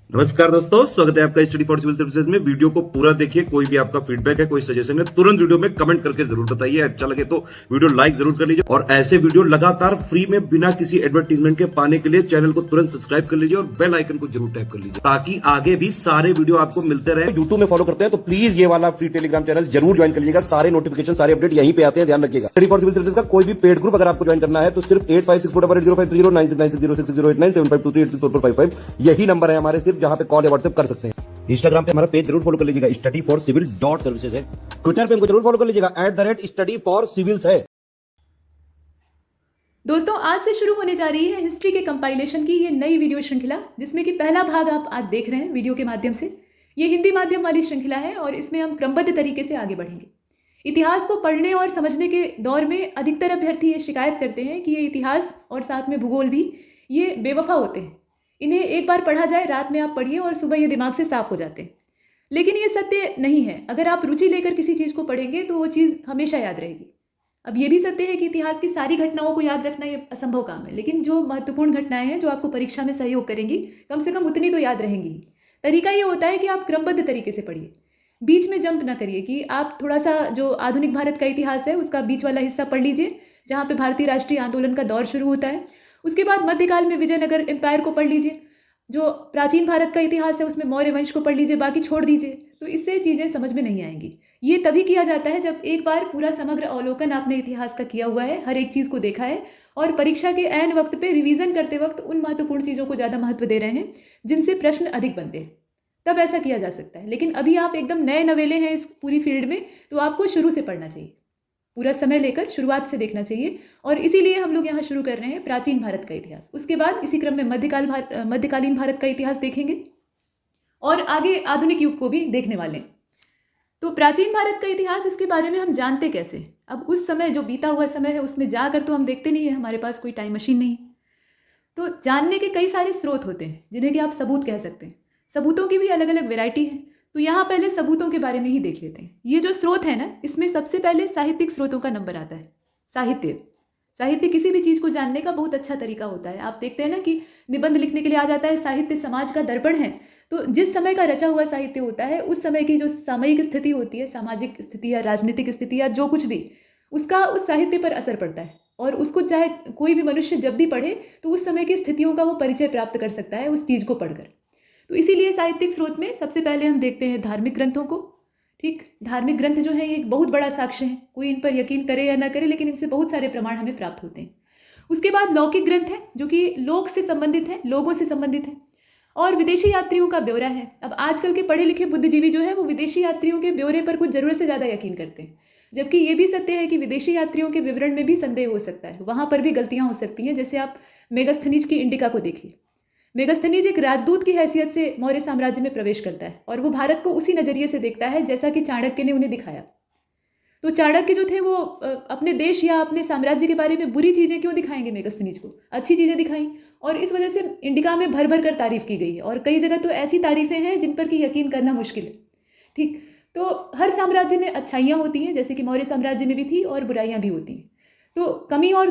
नमस्कार दोस्तों, स्वागत है आपका स्टडी फॉर सिविल सर्विसेज में। वीडियो को पूरा देखिए। कोई भी आपका फीडबैक है, कोई सजेशन है, तुरंत वीडियो में कमेंट करके जरूर बताइए। अच्छा लगे तो वीडियो लाइक जरूर कर लीजिए और ऐसे वीडियो लगातार फ्री में बिना किसी एडवर्टीजमेंट के पाने के लिए चैनल को तुरंत सब्सक्राइब कर लीजिए और बेल आइकन को जरूर टैप कर लीजिए ताकि आगे भी सारे वीडियो आपको मिलते रहे। यूट्यूब में फॉलो करते हैं तो प्लीज ये वाला फ्री टेलीग्राम चैनल जरूर ज्वाइन कर लीजिएगा। सारे नोटिफिकेशन, सारे अपडेट यहीं पे आते हैं, ध्यान रखिएगा। स्टडी फॉर सिविल सर्विसेज का कोई भी पेड ग्रुप अगर आपको ज्वाइन करना है तो सिर्फ 856480560606089752386455 यही नंबर है हमारे, सिर्फ जहां पे कॉल या व्हाट्सएप कर सकते हैं। इंस्टाग्राम पे हमारा पेज जरूर फॉलो कर लीजिएगा, स्टडी फॉर सिविल .सर्विसेज है। ट्विटर पे हमको जरूर फॉलो कर लीजिएगा, @study for civils है। दोस्तों, आज से शुरू होने जा रही है हिस्ट्री के कंपाइलेशन की ये नई वीडियो श्रृंखला, जिसमें कि पहला भाग आप आज देख रहे हैं वीडियो के माध्यम से। ये हिंदी माध्यम वाली श्रृंखला है और इसमें हम क्रमबद्ध तरीके से आगे बढ़ेंगे। इतिहास को पढ़ने और समझने के दौर में अधिकतर अभ्यर्थी ये शिकायत करते हैं कि ये इतिहास और साथ में भूगोल भी ये बेवफा होते हैं। इन्हें एक बार पढ़ा जाए, रात में आप पढ़िए और सुबह ये दिमाग से साफ हो जाते हैं। लेकिन ये सत्य नहीं है। अगर आप रुचि लेकर किसी चीज़ को पढ़ेंगे तो वो चीज़ हमेशा याद रहेगी। अब ये भी सत्य है कि इतिहास की सारी घटनाओं को याद रखना ये असंभव काम है, लेकिन जो महत्वपूर्ण घटनाएं हैं जो आपको परीक्षा में सहयोग करेंगी, कम से कम उतनी तो याद रहेंगी ही। तरीका ये होता है कि आप क्रमबद्ध तरीके से पढ़िए, बीच में जंप ना करिए कि आप थोड़ा सा जो आधुनिक भारत का इतिहास है उसका बीच वाला हिस्सा पढ़ लीजिए, जहाँ पे भारतीय राष्ट्रीय आंदोलन का दौर शुरू होता है। उसके बाद मध्यकाल में विजयनगर एम्पायर को पढ़ लीजिए। जो प्राचीन भारत का इतिहास है उसमें मौर्य वंश को पढ़ लीजिए, बाकी छोड़ दीजिए। तो इससे चीज़ें समझ में नहीं आएंगी। ये तभी किया जाता है जब एक बार पूरा समग्र अवलोकन आपने इतिहास का किया हुआ है, हर एक चीज़ को देखा है और परीक्षा के ऐन वक्त पे रिवीजन करते वक्त उन महत्वपूर्ण चीज़ों को ज़्यादा महत्व दे रहे हैं जिनसे प्रश्न अधिक बनते हैं। तब ऐसा किया जा सकता है। लेकिन अभी आप एकदम नए नवेले हैं इस पूरी फील्ड में, तो आपको शुरू से पढ़ना चाहिए, पूरा समय लेकर शुरुआत से देखना चाहिए। और इसीलिए हम लोग यहाँ शुरू कर रहे हैं प्राचीन भारत का इतिहास। उसके बाद इसी क्रम में मध्यकालीन भारत का इतिहास देखेंगे और आगे आधुनिक युग को भी देखने वाले हैं। तो प्राचीन भारत का इतिहास, इसके बारे में हम जानते कैसे? अब उस समय जो बीता हुआ समय है उसमें जाकर तो हम देखते नहीं है, हमारे पास कोई टाइम मशीन नहीं है। तो जानने के कई सारे स्रोत होते हैं जिन्हें कि आप सबूत कह सकते हैं। सबूतों की भी अलग अलग वैरायटी है। तो यहाँ पहले सबूतों के बारे में ही देख लेते हैं। ये जो स्रोत है ना, इसमें सबसे पहले साहित्यिक स्रोतों का नंबर आता है। साहित्य किसी भी चीज़ को जानने का बहुत अच्छा तरीका होता है। आप देखते हैं ना कि निबंध लिखने के लिए आ जाता है साहित्य समाज का दर्पण है। तो जिस समय का रचा हुआ साहित्य होता है उस समय की जो सामयिक स्थिति होती है, सामाजिक स्थिति या राजनीतिक स्थिति या जो कुछ भी, उसका उस साहित्य पर असर पड़ता है। और उसको चाहे कोई भी मनुष्य जब भी पढ़े तो उस समय की स्थितियों का वो परिचय प्राप्त कर सकता है उस चीज़ को पढ़कर। तो इसीलिए साहित्यिक स्रोत में सबसे पहले हम देखते हैं धार्मिक ग्रंथों को। ठीक, धार्मिक ग्रंथ जो है ये एक बहुत बड़ा साक्ष्य है। कोई इन पर यकीन करे या ना करे, लेकिन इनसे बहुत सारे प्रमाण हमें प्राप्त होते हैं। उसके बाद लौकिक ग्रंथ है जो कि लोक से संबंधित है, लोगों से संबंधित है। और विदेशी यात्रियों का ब्यौरा है। अब आजकल के पढ़े लिखे बुद्धिजीवी जो है वो विदेशी यात्रियों के ब्यौरे पर कुछ ज़रूरत से ज़्यादा यकीन करते हैं, जबकि ये भी सत्य है कि विदेशी यात्रियों के विवरण में भी संदेह हो सकता है, वहाँ पर भी गलतियाँ हो सकती हैं। जैसे आप मेगास्थनीज की इंडिका को देखिए। मेगास्थनीज एक राजदूत की हैसियत से मौर्य साम्राज्य में प्रवेश करता है और वो भारत को उसी नज़रिए से देखता है जैसा कि चाणक्य ने उन्हें दिखाया। तो चाणक्य जो थे वो अपने देश या अपने साम्राज्य के बारे में बुरी चीज़ें क्यों दिखाएंगे, मेगास्थनीज को अच्छी चीज़ें दिखाई। और इस वजह से इंडिका में भर भर कर तारीफ की गई है और कई जगह तो ऐसी तारीफें हैं जिन पर कि यकीन करना मुश्किल है। ठीक, तो हर साम्राज्य में अच्छाइयाँ होती हैं, जैसे कि मौर्य साम्राज्य में भी थी, और बुराइयाँ भी होती हैं। तो कमी और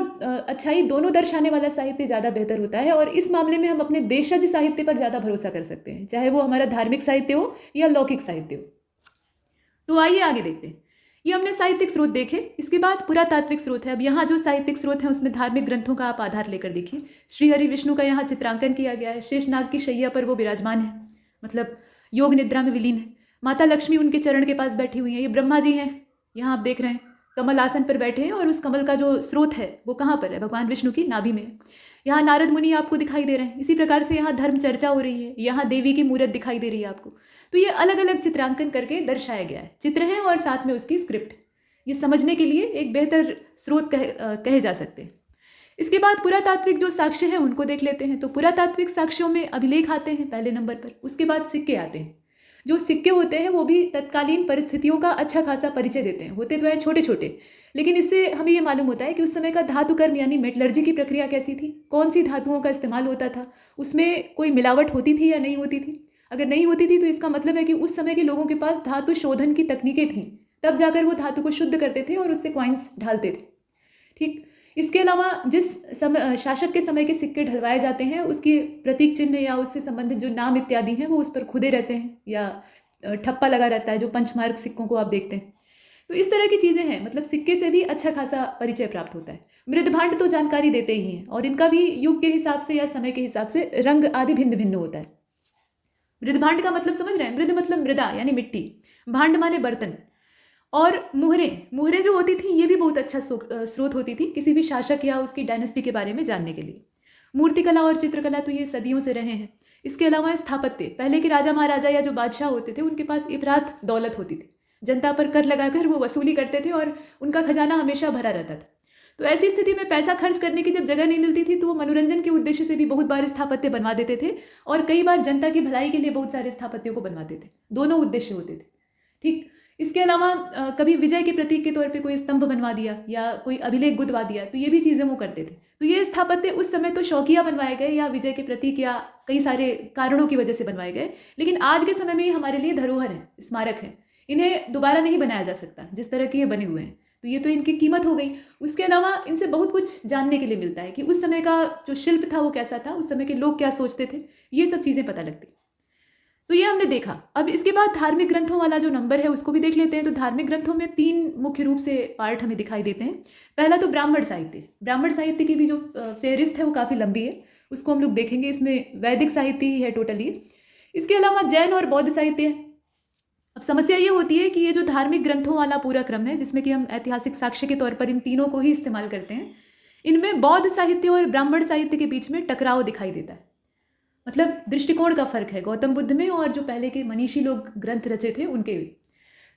अच्छाई दोनों दर्शाने वाला साहित्य ज़्यादा बेहतर होता है और इस मामले में हम अपने देशज साहित्य पर ज़्यादा भरोसा कर सकते हैं, चाहे वो हमारा धार्मिक साहित्य हो या लौकिक साहित्य हो। तो आइए आगे देखते हैं। ये हमने साहित्यिक स्रोत देखे। इसके बाद पुरातात्विक स्रोत है। अब यहाँ जो साहित्यिक स्रोत है उसमें धार्मिक ग्रंथों का आप आधार लेकर देखिए। श्री हरि विष्णु का यहाँ चित्रांकन किया गया है। शेषनाग की शैया पर वो विराजमान है, मतलब योग निद्रा में विलीन है। माता लक्ष्मी उनके चरण के पास बैठी हुई हैं। ये ब्रह्मा जी हैं, यहाँ आप देख रहे हैं कमल आसन पर बैठे हैं और उस कमल का जो स्रोत है वो कहाँ पर है, भगवान विष्णु की नाभि में है। यहाँ नारद मुनि आपको दिखाई दे रहे हैं। इसी प्रकार से यहाँ धर्म चर्चा हो रही है, यहाँ देवी की मूर्त दिखाई दे रही है आपको। तो ये अलग अलग चित्रांकन करके दर्शाया गया है, चित्र है और साथ में उसकी स्क्रिप्ट। ये समझने के लिए एक बेहतर स्रोत कहे जा सकते हैं। इसके बाद पुरातात्विक जो साक्ष्य हैं उनको देख लेते हैं। तो पुरातात्विक साक्ष्यों में अभिलेख आते हैं पहले नंबर पर। उसके बाद सिक्के आते हैं। जो सिक्के होते हैं वो भी तत्कालीन परिस्थितियों का अच्छा खासा परिचय देते हैं। होते तो हैं छोटे छोटे, लेकिन इससे हमें ये मालूम होता है कि उस समय का धातु कर्म यानी मेटलर्जी की प्रक्रिया कैसी थी, कौन सी धातुओं का इस्तेमाल होता था, उसमें कोई मिलावट होती थी या नहीं होती थी। अगर नहीं होती थी तो इसका मतलब है कि उस समय के लोगों के पास धातु शोधन की तकनीकें थीं, तब जाकर वो धातु को शुद्ध करते थे और उससे कॉइन्स ढालते थे। ठीक, इसके अलावा जिस समय शासक के समय के सिक्के ढलवाए जाते हैं उसके प्रतीक चिन्ह या उससे संबंधित जो नाम इत्यादि हैं वो उस पर खुदे रहते हैं या ठप्पा लगा रहता है, जो पंचमार्क सिक्कों को आप देखते हैं। तो इस तरह की चीज़ें हैं, मतलब सिक्के से भी अच्छा खासा परिचय प्राप्त होता है। मृदभांड तो जानकारी देते ही हैं और इनका भी युग के हिसाब से या समय के हिसाब से रंग आदि भिन्न भिन्न होता है। मृदभांड का मतलब समझ रहे हैं? मृद मतलब मृदा यानी मिट्टी, भांड माने बर्तन। और मुहरें जो होती थी ये भी बहुत अच्छा स्रोत होती थी किसी भी शासक या उसकी डायनेस्टी के बारे में जानने के लिए। मूर्तिकला और चित्रकला तो ये सदियों से रहे हैं। इसके अलावा स्थापत्य, पहले के राजा महाराजा या जो बादशाह होते थे उनके पास इफरात दौलत होती थी, जनता पर कर लगाकर वो वसूली करते थे और उनका खजाना हमेशा भरा रहता था। तो ऐसी स्थिति में पैसा खर्च करने की जब जगह नहीं मिलती थी तो वो मनोरंजन के उद्देश्य से भी बहुत बार स्थापत्य बनवा देते थे और कई बार जनता की भलाई के लिए बहुत सारे स्थापत्यों को बनवाते थे। दोनों उद्देश्य होते थे, ठीक। इसके अलावा कभी विजय के प्रतीक के तौर पे कोई स्तंभ बनवा दिया या कोई अभिलेख गुदवा दिया, तो ये भी चीज़ें वो करते थे। तो ये स्थापत्य उस समय तो शौकिया बनवाए गए या विजय के प्रतीक या कई सारे कारणों की वजह से बनवाए गए, लेकिन आज के समय में ये हमारे लिए धरोहर है, स्मारक है। इन्हें दोबारा नहीं बनाया जा सकता जिस तरह के ये बने हुए हैं, तो ये तो इनकी कीमत हो गई। उसके अलावा इनसे बहुत कुछ जानने के लिए मिलता है कि उस समय का जो शिल्प था वो कैसा था, उस समय के लोग क्या सोचते थे, ये सब चीज़ें पता लगती। तो ये हमने देखा। अब इसके बाद धार्मिक ग्रंथों वाला जो नंबर है उसको भी देख लेते हैं। तो धार्मिक ग्रंथों में 3 मुख्य रूप से पार्ट हमें दिखाई देते हैं। पहला तो ब्राह्मण साहित्य। ब्राह्मण साहित्य की भी जो फेहरिस्त है वो काफ़ी लंबी है, उसको हम लोग देखेंगे। इसमें वैदिक साहित्य ही है टोटली। इसके अलावा जैन और बौद्ध साहित्य है। अब समस्या ये होती है कि ये जो धार्मिक ग्रंथों वाला पूरा क्रम है जिसमें कि हम ऐतिहासिक साक्ष्य के तौर पर इन तीनों को ही इस्तेमाल करते हैं, इनमें बौद्ध साहित्य और ब्राह्मण साहित्य के बीच में टकराव दिखाई देता है। मतलब दृष्टिकोण का फर्क है गौतम बुद्ध में और जो पहले के मनीषी लोग ग्रंथ रचे थे उनके भी।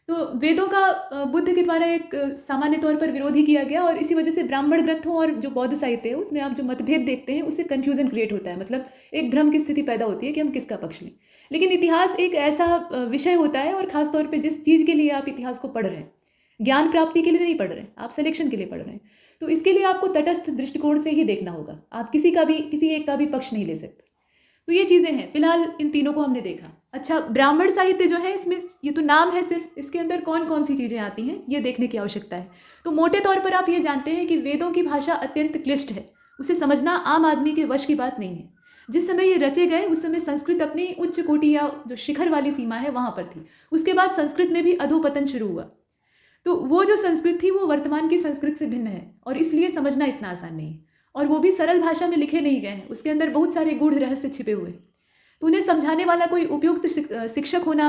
तो वेदों का बुद्ध के द्वारा एक सामान्य तौर पर विरोध ही किया गया और इसी वजह से ब्राह्मण ग्रंथों और जो बौद्ध साहित्य है उसमें आप जो मतभेद देखते हैं उससे कन्फ्यूजन क्रिएट होता है। मतलब एक भ्रम की स्थिति पैदा होती है कि हम किसका पक्ष लें। लेकिन इतिहास एक ऐसा विषय होता है और ख़ास तौर पर जिस चीज़ के लिए आप इतिहास को पढ़ रहे हैं, ज्ञान प्राप्ति के लिए नहीं पढ़ रहे हैं, आप सिलेक्शन के लिए पढ़ रहे हैं, तो इसके लिए आपको तटस्थ दृष्टिकोण से ही देखना होगा। आप किसी एक का भी पक्ष नहीं ले सकते। तो ये चीज़ें हैं। फिलहाल इन तीनों को हमने देखा। अच्छा, ब्राह्मण साहित्य जो है इसमें ये तो नाम है सिर्फ, इसके अंदर कौन कौन सी चीज़ें आती हैं ये देखने की आवश्यकता है। तो मोटे तौर पर आप ये जानते हैं कि वेदों की भाषा अत्यंत क्लिष्ट है, उसे समझना आम आदमी के वश की बात नहीं है। जिस समय ये रचे गए उस समय संस्कृत अपनी उच्च कोटि या जो शिखर वाली सीमा है वहाँ पर थी। उसके बाद संस्कृत में भी अधोपतन शुरू हुआ। तो वो जो संस्कृत थी वो वर्तमान की संस्कृत से भिन्न है और इसलिए समझना इतना आसान नहीं है। और वो भी सरल भाषा में लिखे नहीं गए हैं, उसके अंदर बहुत सारे गूढ़ रहस्य छिपे हुए हैं। तो उन्हें समझाने वाला कोई उपयुक्त शिक्षक होना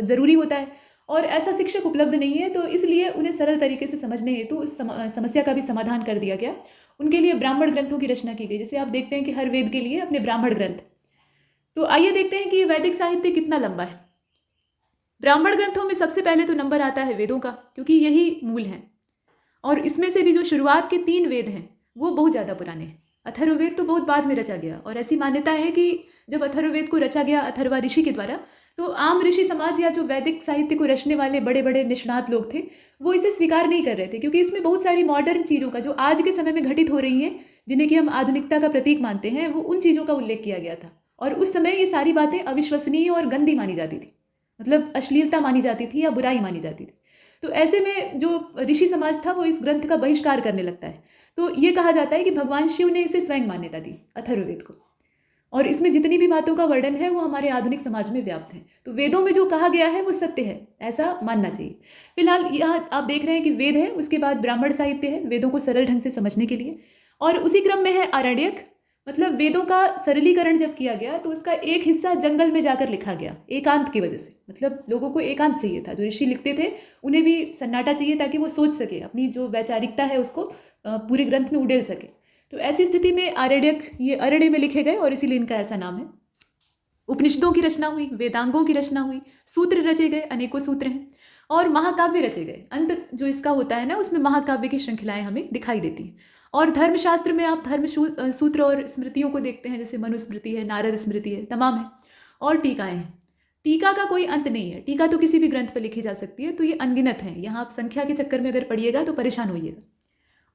ज़रूरी होता है और ऐसा शिक्षक उपलब्ध नहीं है। तो इसलिए उन्हें सरल तरीके से समझने हेतु उस समस्या का भी समाधान कर दिया गया। उनके लिए ब्राह्मण ग्रंथों की रचना की गई। जैसे आप देखते हैं कि हर वेद के लिए अपने ब्राह्मण ग्रंथ। तो आइए देखते हैं कि वैदिक साहित्य कितना लंबा है। ब्राह्मण ग्रंथों में सबसे पहले तो नंबर आता है वेदों का, क्योंकि यही मूल हैं और इसमें से भी जो शुरुआत के 3 वेद हैं वो बहुत ज़्यादा पुराने हैं। अथर्ववेद तो बहुत बाद में रचा गया और ऐसी मान्यता है कि जब अथर्ववेद को रचा गया अथर्वा ऋषि के द्वारा, तो आम ऋषि समाज या जो वैदिक साहित्य को रचने वाले बड़े बड़े निष्णात लोग थे वो इसे स्वीकार नहीं कर रहे थे, क्योंकि इसमें बहुत सारी मॉडर्न चीज़ों का जो आज के समय में घटित हो रही हैं, जिन्हें कि हम आधुनिकता का प्रतीक मानते हैं, वो उन चीज़ों का उल्लेख किया गया था। और उस समय ये सारी बातें अविश्वसनीय और गंदी मानी जाती थी, मतलब अश्लीलता मानी जाती थी या बुराई मानी जाती थी। तो ऐसे में जो ऋषि समाज था वो इस ग्रंथ का बहिष्कार करने लगता है। तो ये कहा जाता है कि भगवान शिव ने इसे स्वयं मान्यता दी, अथर्ववेद को, और इसमें जितनी भी बातों का वर्णन है वो हमारे आधुनिक समाज में व्याप्त है। तो वेदों में जो कहा गया है वो सत्य है, ऐसा मानना चाहिए। फिलहाल यहाँ आप देख रहे हैं कि वेद है, उसके बाद ब्राह्मण साहित्य है वेदों को सरल ढंग से समझने के लिए, और उसी क्रम में है आरण्यक। मतलब वेदों का सरलीकरण जब किया गया तो उसका एक हिस्सा जंगल में जाकर लिखा गया एकांत की वजह से। मतलब लोगों को एकांत चाहिए था, जो ऋषि लिखते थे उन्हें भी सन्नाटा चाहिए ताकि वो सोच सके, अपनी जो वैचारिकता है उसको पूरे ग्रंथ में उड़ेल सके। तो ऐसी स्थिति में आरण्यक ये अरण्य में लिखे गए और इसीलिए इनका ऐसा नाम है। उपनिषदों की रचना हुई, वेदांगों की रचना हुई, सूत्र रचे गए, अनेकों सूत्र हैं, और महाकाव्य रचे गए। अंत जो इसका होता है ना, उसमें महाकाव्य की श्रृंखलाएं हमें दिखाई देती हैं। और धर्मशास्त्र में आप धर्म सूत्र और स्मृतियों को देखते हैं, जैसे मनुस्मृति है, नारद स्मृति है, तमाम है, और टीकाएं हैं। टीका का कोई अंत नहीं है, टीका तो किसी भी ग्रंथ पर लिखी जा सकती है। तो ये अनगिनत है, यहाँ आप संख्या के चक्कर में अगर पढ़िएगा तो परेशान होइएगा,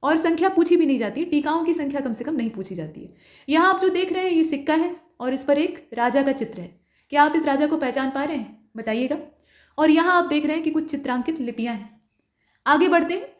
और संख्या पूछी भी नहीं जाती, टीकाओं की संख्या कम से कम नहीं पूछी जाती है। यहाँ आप जो देख रहे हैं ये सिक्का है और इस पर एक राजा का चित्र है। क्या आप इस राजा को पहचान पा रहे हैं, बताइएगा। और यहाँ आप देख रहे हैं कि कुछ चित्रांकित लिपियाँ हैं। आगे बढ़ते हैं।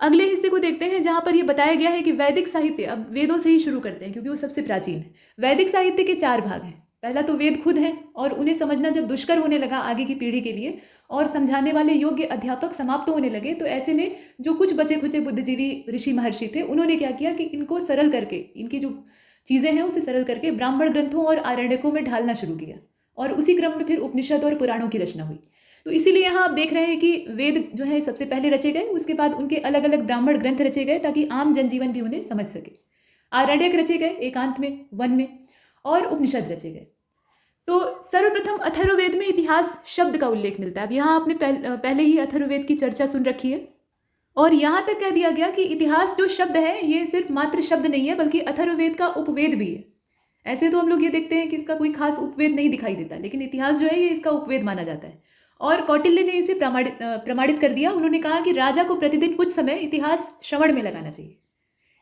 अगले हिस्से को देखते हैं जहाँ पर ये बताया गया है कि वैदिक साहित्य, अब वेदों से ही शुरू करते हैं क्योंकि वो सबसे प्राचीन है। वैदिक साहित्य के 4 भाग हैं। पहला तो वेद खुद है, और उन्हें समझना जब दुष्कर होने लगा आगे की पीढ़ी के लिए और समझाने वाले योग्य अध्यापक समाप्त होने लगे, तो ऐसे में जो कुछ बचे खुचे बुद्धिजीवी ऋषि महर्षि थे, उन्होंने क्या किया कि इनको सरल करके, इनकी जो चीज़ें हैं उसे सरल करके ब्राह्मण ग्रंथों और आरण्यकों में ढालना शुरू किया, और उसी क्रम में फिर उपनिषद और पुराणों की रचना हुई। तो इसीलिए यहाँ आप देख रहे हैं कि वेद जो है सबसे पहले रचे गए, उसके बाद उनके अलग अलग ब्राह्मण ग्रंथ रचे गए ताकि आम जनजीवन भी उन्हें समझ सके। आरण्यक रचे गए एकांत में, वन में, और उपनिषद रचे गए। तो सर्वप्रथम अथर्ववेद में इतिहास शब्द का उल्लेख मिलता है। अब यहाँ आपने पहले ही अथर्ववेद की चर्चा सुन रखी है, और यहाँ तक कह दिया गया कि इतिहास जो शब्द है ये सिर्फ मात्र शब्द नहीं है बल्कि अथर्ववेद का उपवेद भी है। ऐसे तो हम लोग ये देखते हैं कि इसका कोई खास उपवेद नहीं दिखाई देता, लेकिन इतिहास जो है ये इसका उपवेद माना जाता है। और कौटिल्य ने इसे प्रमाणित कर दिया। उन्होंने कहा कि राजा को प्रतिदिन कुछ समय इतिहास श्रवण में लगाना चाहिए,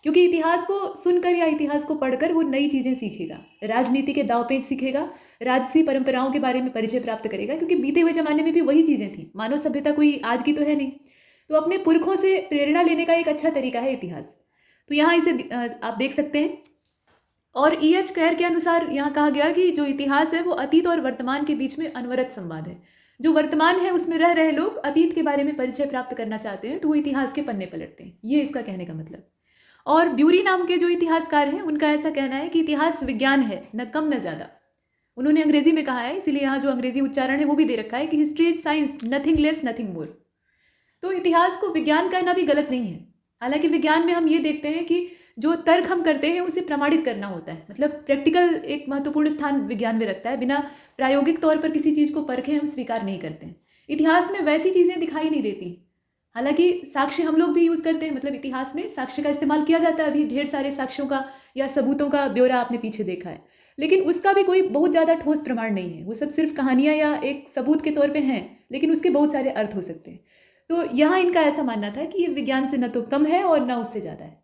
क्योंकि इतिहास को सुनकर या इतिहास को पढ़कर वो नई चीज़ें सीखेगा, राजनीति के दांवपेच सीखेगा, राजसी परंपराओं के बारे में परिचय प्राप्त करेगा, क्योंकि बीते हुए ज़माने में भी वही चीज़ें थी। मानव सभ्यता कोई आज की तो है नहीं, तो अपने पुरखों से प्रेरणा लेने का एक अच्छा तरीका है इतिहास। तो यहाँ इसे आप देख सकते हैं। और E.H. कैर के अनुसार यहाँ कहा गया कि जो इतिहास है वो अतीत और वर्तमान के बीच में अनवरत संवाद है। जो वर्तमान है उसमें रह रहे लोग अतीत के बारे में परिचय प्राप्त करना चाहते हैं, तो वो इतिहास के पन्ने पलटते हैं। ये इसका कहने का मतलब। और ब्यूरी नाम के जो इतिहासकार हैं उनका ऐसा कहना है कि इतिहास विज्ञान है, न कम न ज़्यादा। उन्होंने अंग्रेजी में कहा है, इसीलिए यहाँ जो अंग्रेजी उच्चारण है वो भी दे रखा है कि history is science, nothing less nothing more. तो इतिहास को विज्ञान कहना भी गलत नहीं है। हालांकि विज्ञान में हम ये देखते हैं कि जो तर्क हम करते हैं उसे प्रमाणित करना होता है, मतलब प्रैक्टिकल एक महत्वपूर्ण स्थान विज्ञान में रखता है। बिना प्रायोगिक तौर पर किसी चीज़ को परखे हम स्वीकार नहीं करते हैं। इतिहास में वैसी चीज़ें दिखाई नहीं देती। हालांकि साक्ष्य हम लोग भी यूज़ करते हैं, मतलब इतिहास में साक्ष्य का इस्तेमाल किया जाता है। अभी ढेर सारे साक्ष्यों का या सबूतों का ब्यौरा आपने पीछे देखा है, लेकिन उसका भी कोई बहुत ज़्यादा ठोस प्रमाण नहीं है। वो सब सिर्फ कहानियाँ या एक सबूत के तौर पर हैं, लेकिन उसके बहुत सारे अर्थ हो सकते हैं। तो यहाँ इनका ऐसा मानना था कि ये विज्ञान से न तो कम है और न उससे ज़्यादा है।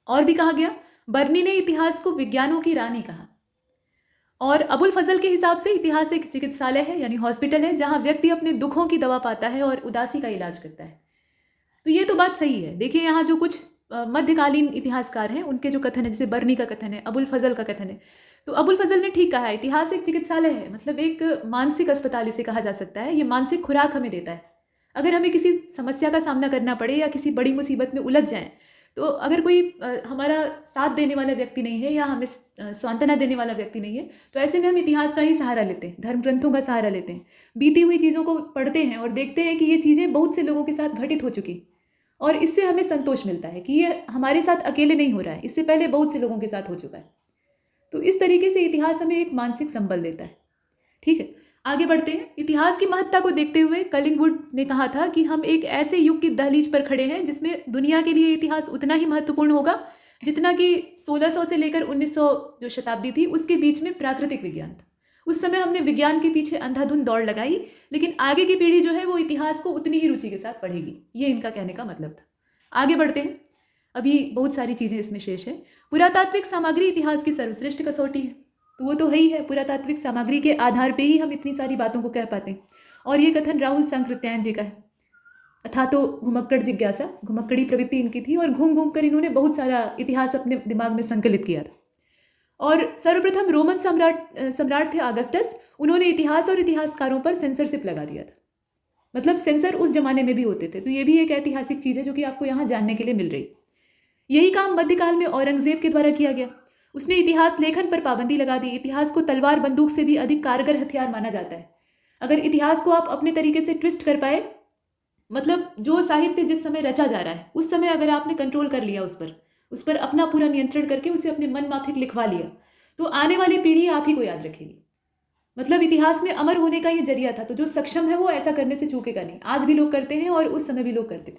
और भी कहा गया, बर्नी ने इतिहास को विज्ञानों की रानी कहा। और अबुल फजल के हिसाब से इतिहास एक चिकित्सालय है, यानी हॉस्पिटल है, जहाँ व्यक्ति अपने दुखों की दवा पाता है और उदासी का इलाज करता है। तो ये तो बात सही है। देखिए यहाँ जो कुछ मध्यकालीन इतिहासकार हैं उनके जो कथन है, जैसे बर्नी का कथन है, अबुल फजल का कथन है, तो अबुल फजल ने ठीक कहा है, इतिहास एक चिकित्सालय है, मतलब एक मानसिक अस्पताल इसे कहा जा सकता है। ये मानसिक खुराक हमें देता है। अगर हमें किसी समस्या का सामना करना पड़े या किसी बड़ी मुसीबत में उलझ जाएं, तो अगर कोई हमारा साथ देने वाला व्यक्ति नहीं है या हमें सांत्वना देने वाला व्यक्ति नहीं है, तो ऐसे में हम इतिहास का ही सहारा लेते हैं, धर्म ग्रंथों का सहारा लेते हैं, बीती हुई चीज़ों को पढ़ते हैं और देखते हैं कि ये चीज़ें बहुत से लोगों के साथ घटित हो चुकी, और इससे हमें संतोष मिलता है कि ये हमारे साथ अकेले नहीं हो रहा है, इससे पहले बहुत से लोगों के साथ हो चुका है। तो इस तरीके से इतिहास हमें एक मानसिक संबल देता है। ठीक है, आगे बढ़ते हैं। इतिहास की महत्ता को देखते हुए कलिंगवुड ने कहा था कि हम एक ऐसे युग की दहलीज पर खड़े हैं जिसमें दुनिया के लिए इतिहास उतना ही महत्वपूर्ण होगा जितना कि 1600 से लेकर 1900 जो शताब्दी थी उसके बीच में प्राकृतिक विज्ञान था। उस समय हमने विज्ञान के पीछे अंधाधुंध दौड़ लगाई, लेकिन आगे की पीढ़ी जो है वो इतिहास को उतनी ही रुचि के साथ पढ़ेगी। ये इनका कहने का मतलब था। आगे बढ़ते हैं, अभी बहुत सारी चीज़ें इसमें शेष है। पुरातात्विक सामग्री इतिहास की सर्वश्रेष्ठ कसौटी है, तो वो तो है ही है। पुरातात्विक सामग्री के आधार पे ही हम इतनी सारी बातों को कह पाते हैं। और ये कथन राहुल संकृत्यायन जी का है। अथा तो घुमक्कड़ जिज्ञासा, घुमक्कड़ी प्रवृत्ति इनकी थी, और घूम घूम कर इन्होंने बहुत सारा इतिहास अपने दिमाग में संकलित किया था। और सर्वप्रथम रोमन सम्राट थे ऑगस्टस, उन्होंने इतिहास और इतिहासकारों पर सेंसरशिप लगा दिया था। मतलब सेंसर उस जमाने में भी होते थे। तो ये भी एक ऐतिहासिक चीज़ है जो कि आपको यहाँ जानने के लिए मिल रही। यही काम मध्यकाल में औरंगजेब के द्वारा किया गया। उसने इतिहास लेखन पर पाबंदी लगा दी। इतिहास को तलवार बंदूक से भी अधिक कारगर हथियार माना जाता है। अगर इतिहास को आप अपने तरीके से ट्विस्ट कर पाए, मतलब जो साहित्य जिस समय रचा जा रहा है उस समय अगर आपने कंट्रोल कर लिया उस पर अपना पूरा नियंत्रण करके उसे अपने मन माफिक लिखवा लिया, तो आने वाली पीढ़ी आप ही को याद रखेगी। मतलब इतिहास में अमर होने का ये जरिया था। तो जो सक्षम है वो ऐसा करने से चूकेगा नहीं। आज भी लोग करते हैं और उस समय भी लोग करते थे,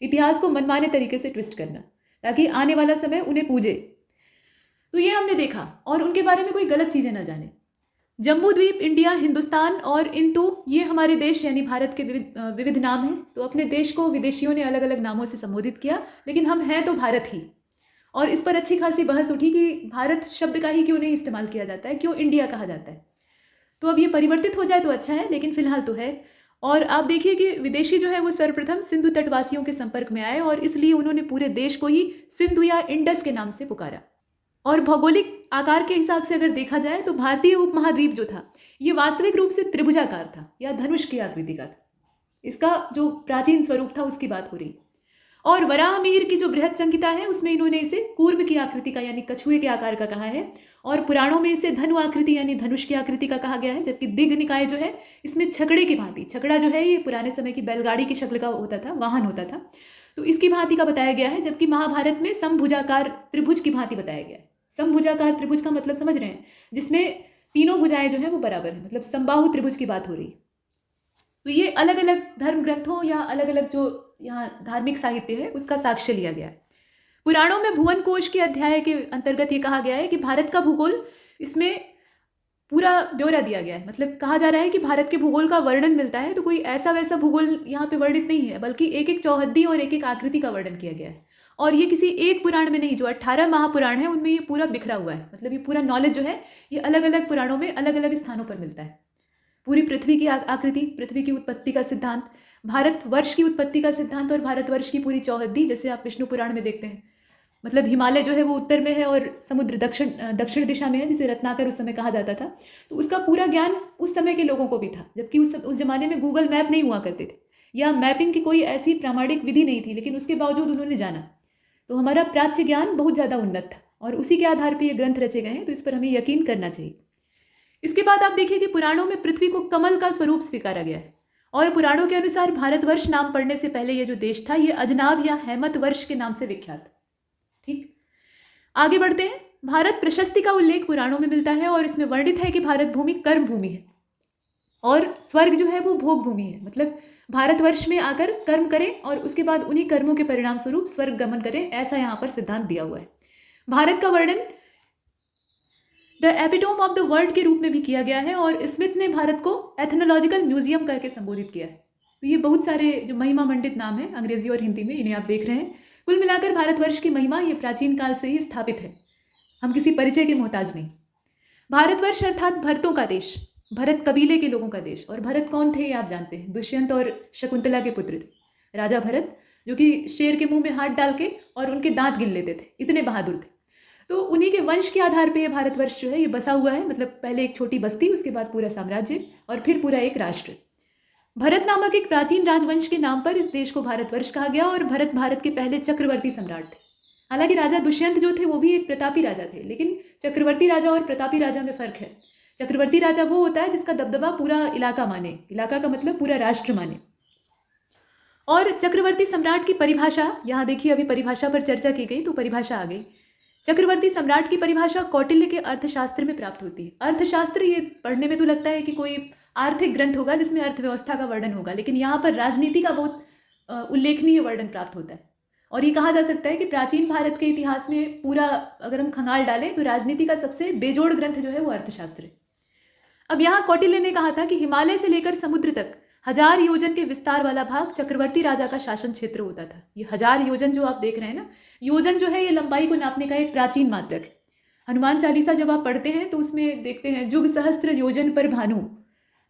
इतिहास को मनमाने तरीके से ट्विस्ट करना, ताकि आने वाला समय उन्हें पूजे। तो ये हमने देखा, और उनके बारे में कोई गलत चीज़ें ना जाने। जम्बू द्वीप, इंडिया, हिंदुस्तान और इंतु, ये हमारे देश यानी भारत के विविध नाम हैं। तो अपने देश को विदेशियों ने अलग अलग नामों से संबोधित किया, लेकिन हम हैं तो भारत ही। और इस पर अच्छी खासी बहस उठी कि भारत शब्द का ही क्यों नहीं इस्तेमाल किया जाता है, क्यों इंडिया कहा जाता है। तो अब ये परिवर्तित हो जाए तो अच्छा है, लेकिन फिलहाल तो है। और आप देखिए कि विदेशी जो है वो सर्वप्रथम सिंधु तटवासियों के संपर्क में आए और इसलिए उन्होंने पूरे देश को ही सिंधु या इंडस के नाम से पुकारा। और भौगोलिक आकार के हिसाब से अगर देखा जाए तो भारतीय उपमहाद्वीप जो था ये वास्तविक रूप से त्रिभुजाकार था या धनुष की आकृति का था। इसका जो प्राचीन स्वरूप था उसकी बात हो रही। और वराह मिहिर की जो बृहद संहिता है उसमें इन्होंने इसे कूर्म की आकृति का यानी कछुए के आकार का कहा है और पुराणों में इसे धनु आकृति यानी धनुष की आकृति का कहा गया है। जबकि दिग्ग निकाय जो है इसमें छकड़े की भांति, छकड़ा जो है ये पुराने समय की बैलगाड़ी की शक्ल का होता था, वाहन होता था, तो इसकी भांति का बताया गया है। जबकि महाभारत में समभुजाकार त्रिभुज की भांति बताया गया है। समभुजाकार त्रिभुज का मतलब समझ रहे हैं, जिसमें तीनों भुजाएं जो है वो बराबर है, मतलब समबाहु त्रिभुज की बात हो रही। तो ये अलग अलग धर्म ग्रंथों या अलग अलग जो यहाँ धार्मिक साहित्य है उसका साक्ष्य लिया गया है। पुराणों में भुवन कोश के अध्याय के अंतर्गत ये कहा गया है कि भारत का भूगोल, इसमें पूरा ब्यौरा दिया गया है। मतलब कहा जा रहा है कि भारत के भूगोल का वर्णन मिलता है तो कोई ऐसा वैसा भूगोल यहाँ पे वर्णित नहीं है, बल्कि एक एक चौहद्दी और एक एक आकृति का वर्णन किया गया है। और ये किसी एक पुराण में नहीं, जो 18 महापुराण है उनमें ये पूरा बिखरा हुआ है। मतलब ये पूरा नॉलेज जो है ये अलग अलग पुराणों में अलग अलग स्थानों पर मिलता है। पूरी पृथ्वी की आकृति, पृथ्वी की उत्पत्ति का सिद्धांत, भारतवर्ष की उत्पत्ति का सिद्धांत और भारतवर्ष की पूरी चौहद्दी, जैसे आप विष्णु पुराण में देखते हैं। मतलब हिमालय जो है वो उत्तर में है और समुद्र दक्षिण दिशा में है, जिसे रत्नाकर उस समय कहा जाता था। तो उसका पूरा ज्ञान उस समय के लोगों को भी था, जबकि उस जमाने में गूगल मैप नहीं हुआ करते थे या मैपिंग की कोई ऐसी प्रामाणिक विधि नहीं थी, लेकिन उसके बावजूद उन्होंने जाना। तो हमारा प्राच्य ज्ञान बहुत ज़्यादा उन्नत था और उसी के आधार पर ये ग्रंथ रचे गए हैं, तो इस पर हमें यकीन करना चाहिए। इसके बाद आप देखिए कि पुराणों में पृथ्वी को कमल का स्वरूप स्वीकारा गया है और पुराणों के अनुसार भारतवर्ष नाम पड़ने से पहले ये जो देश था ये अजनाब या हेमत वर्ष के नाम से विख्यात। ठीक, आगे बढ़ते हैं। भारत प्रशस्ति का उल्लेख पुराणों में मिलता है और इसमें वर्णित है कि भारत भूमि कर्म भूमि है और स्वर्ग जो है वो भोग भूमि है। मतलब भारतवर्ष में आकर कर्म करें और उसके बाद उन्हीं कर्मों के परिणाम स्वरूप स्वर्ग गमन करें, ऐसा यहाँ पर सिद्धांत दिया हुआ है। भारत का वर्णन the epitome of the world के रूप में भी किया गया है और स्मिथ ने भारत को एथनोलॉजिकल म्यूजियम करके संबोधित किया है। तो ये बहुत सारे जो महिमा मंडित नाम है अंग्रेजी और हिंदी में, इन्हें आप देख रहे हैं। कुल मिलाकर भारतवर्ष की महिमा ये प्राचीन काल से ही स्थापित है, हम किसी परिचय के मोहताज नहीं। भारतवर्ष अर्थात भरतों का देश, भरत कबीले के लोगों का देश। और भरत कौन थे ये आप जानते हैं, दुष्यंत और शकुंतला के पुत्र थे। राजा भरत जो कि शेर के मुंह में हाथ डाल के और उनके दांत गिन लेते थे, इतने बहादुर थे। तो उन्हीं के वंश के आधार पे ये भारतवर्ष जो है ये बसा हुआ है। मतलब पहले एक छोटी बस्ती, उसके बाद पूरा साम्राज्य और फिर पूरा एक राष्ट्र। भरत नामक एक प्राचीन राजवंश के नाम पर इस देश को भारतवर्ष कहा गया और भरत भारत के पहले चक्रवर्ती सम्राट थे। हालांकि राजा दुष्यंत जो थे वो भी एक प्रतापी राजा थे, लेकिन चक्रवर्ती राजा और प्रतापी राजा में फर्क है। चक्रवर्ती राजा वो होता है जिसका दबदबा पूरा इलाका माने, इलाका का मतलब पूरा राष्ट्र माने। और चक्रवर्ती सम्राट की परिभाषा यहाँ देखिए, अभी परिभाषा पर चर्चा की गई तो परिभाषा आ गई। चक्रवर्ती सम्राट की परिभाषा कौटिल्य के अर्थशास्त्र में प्राप्त होती है। अर्थशास्त्र ये पढ़ने में तो लगता है कि कोई आर्थिक ग्रंथ होगा जिसमें अर्थव्यवस्था का वर्णन होगा, लेकिन यहाँ पर राजनीति का बहुत उल्लेखनीय वर्णन प्राप्त होता है। और ये कहा जा सकता है कि प्राचीन भारत के इतिहास में पूरा अगर हम खंगाल डालें तो राजनीति का सबसे बेजोड़ ग्रंथ जो है वो अर्थशास्त्र है। अब यहाँ कौटिल्य ने कहा था कि हिमालय से लेकर समुद्र तक 1000 योजन के विस्तार वाला भाग चक्रवर्ती राजा का शासन क्षेत्र होता था। ये 1000 योजन जो आप देख रहे हैं ना, योजन जो है ये लंबाई को नापने का एक प्राचीन मात्रक है। हनुमान चालीसा जब आप पढ़ते हैं तो उसमें देखते हैं जुग सहस्त्र योजन पर भानु,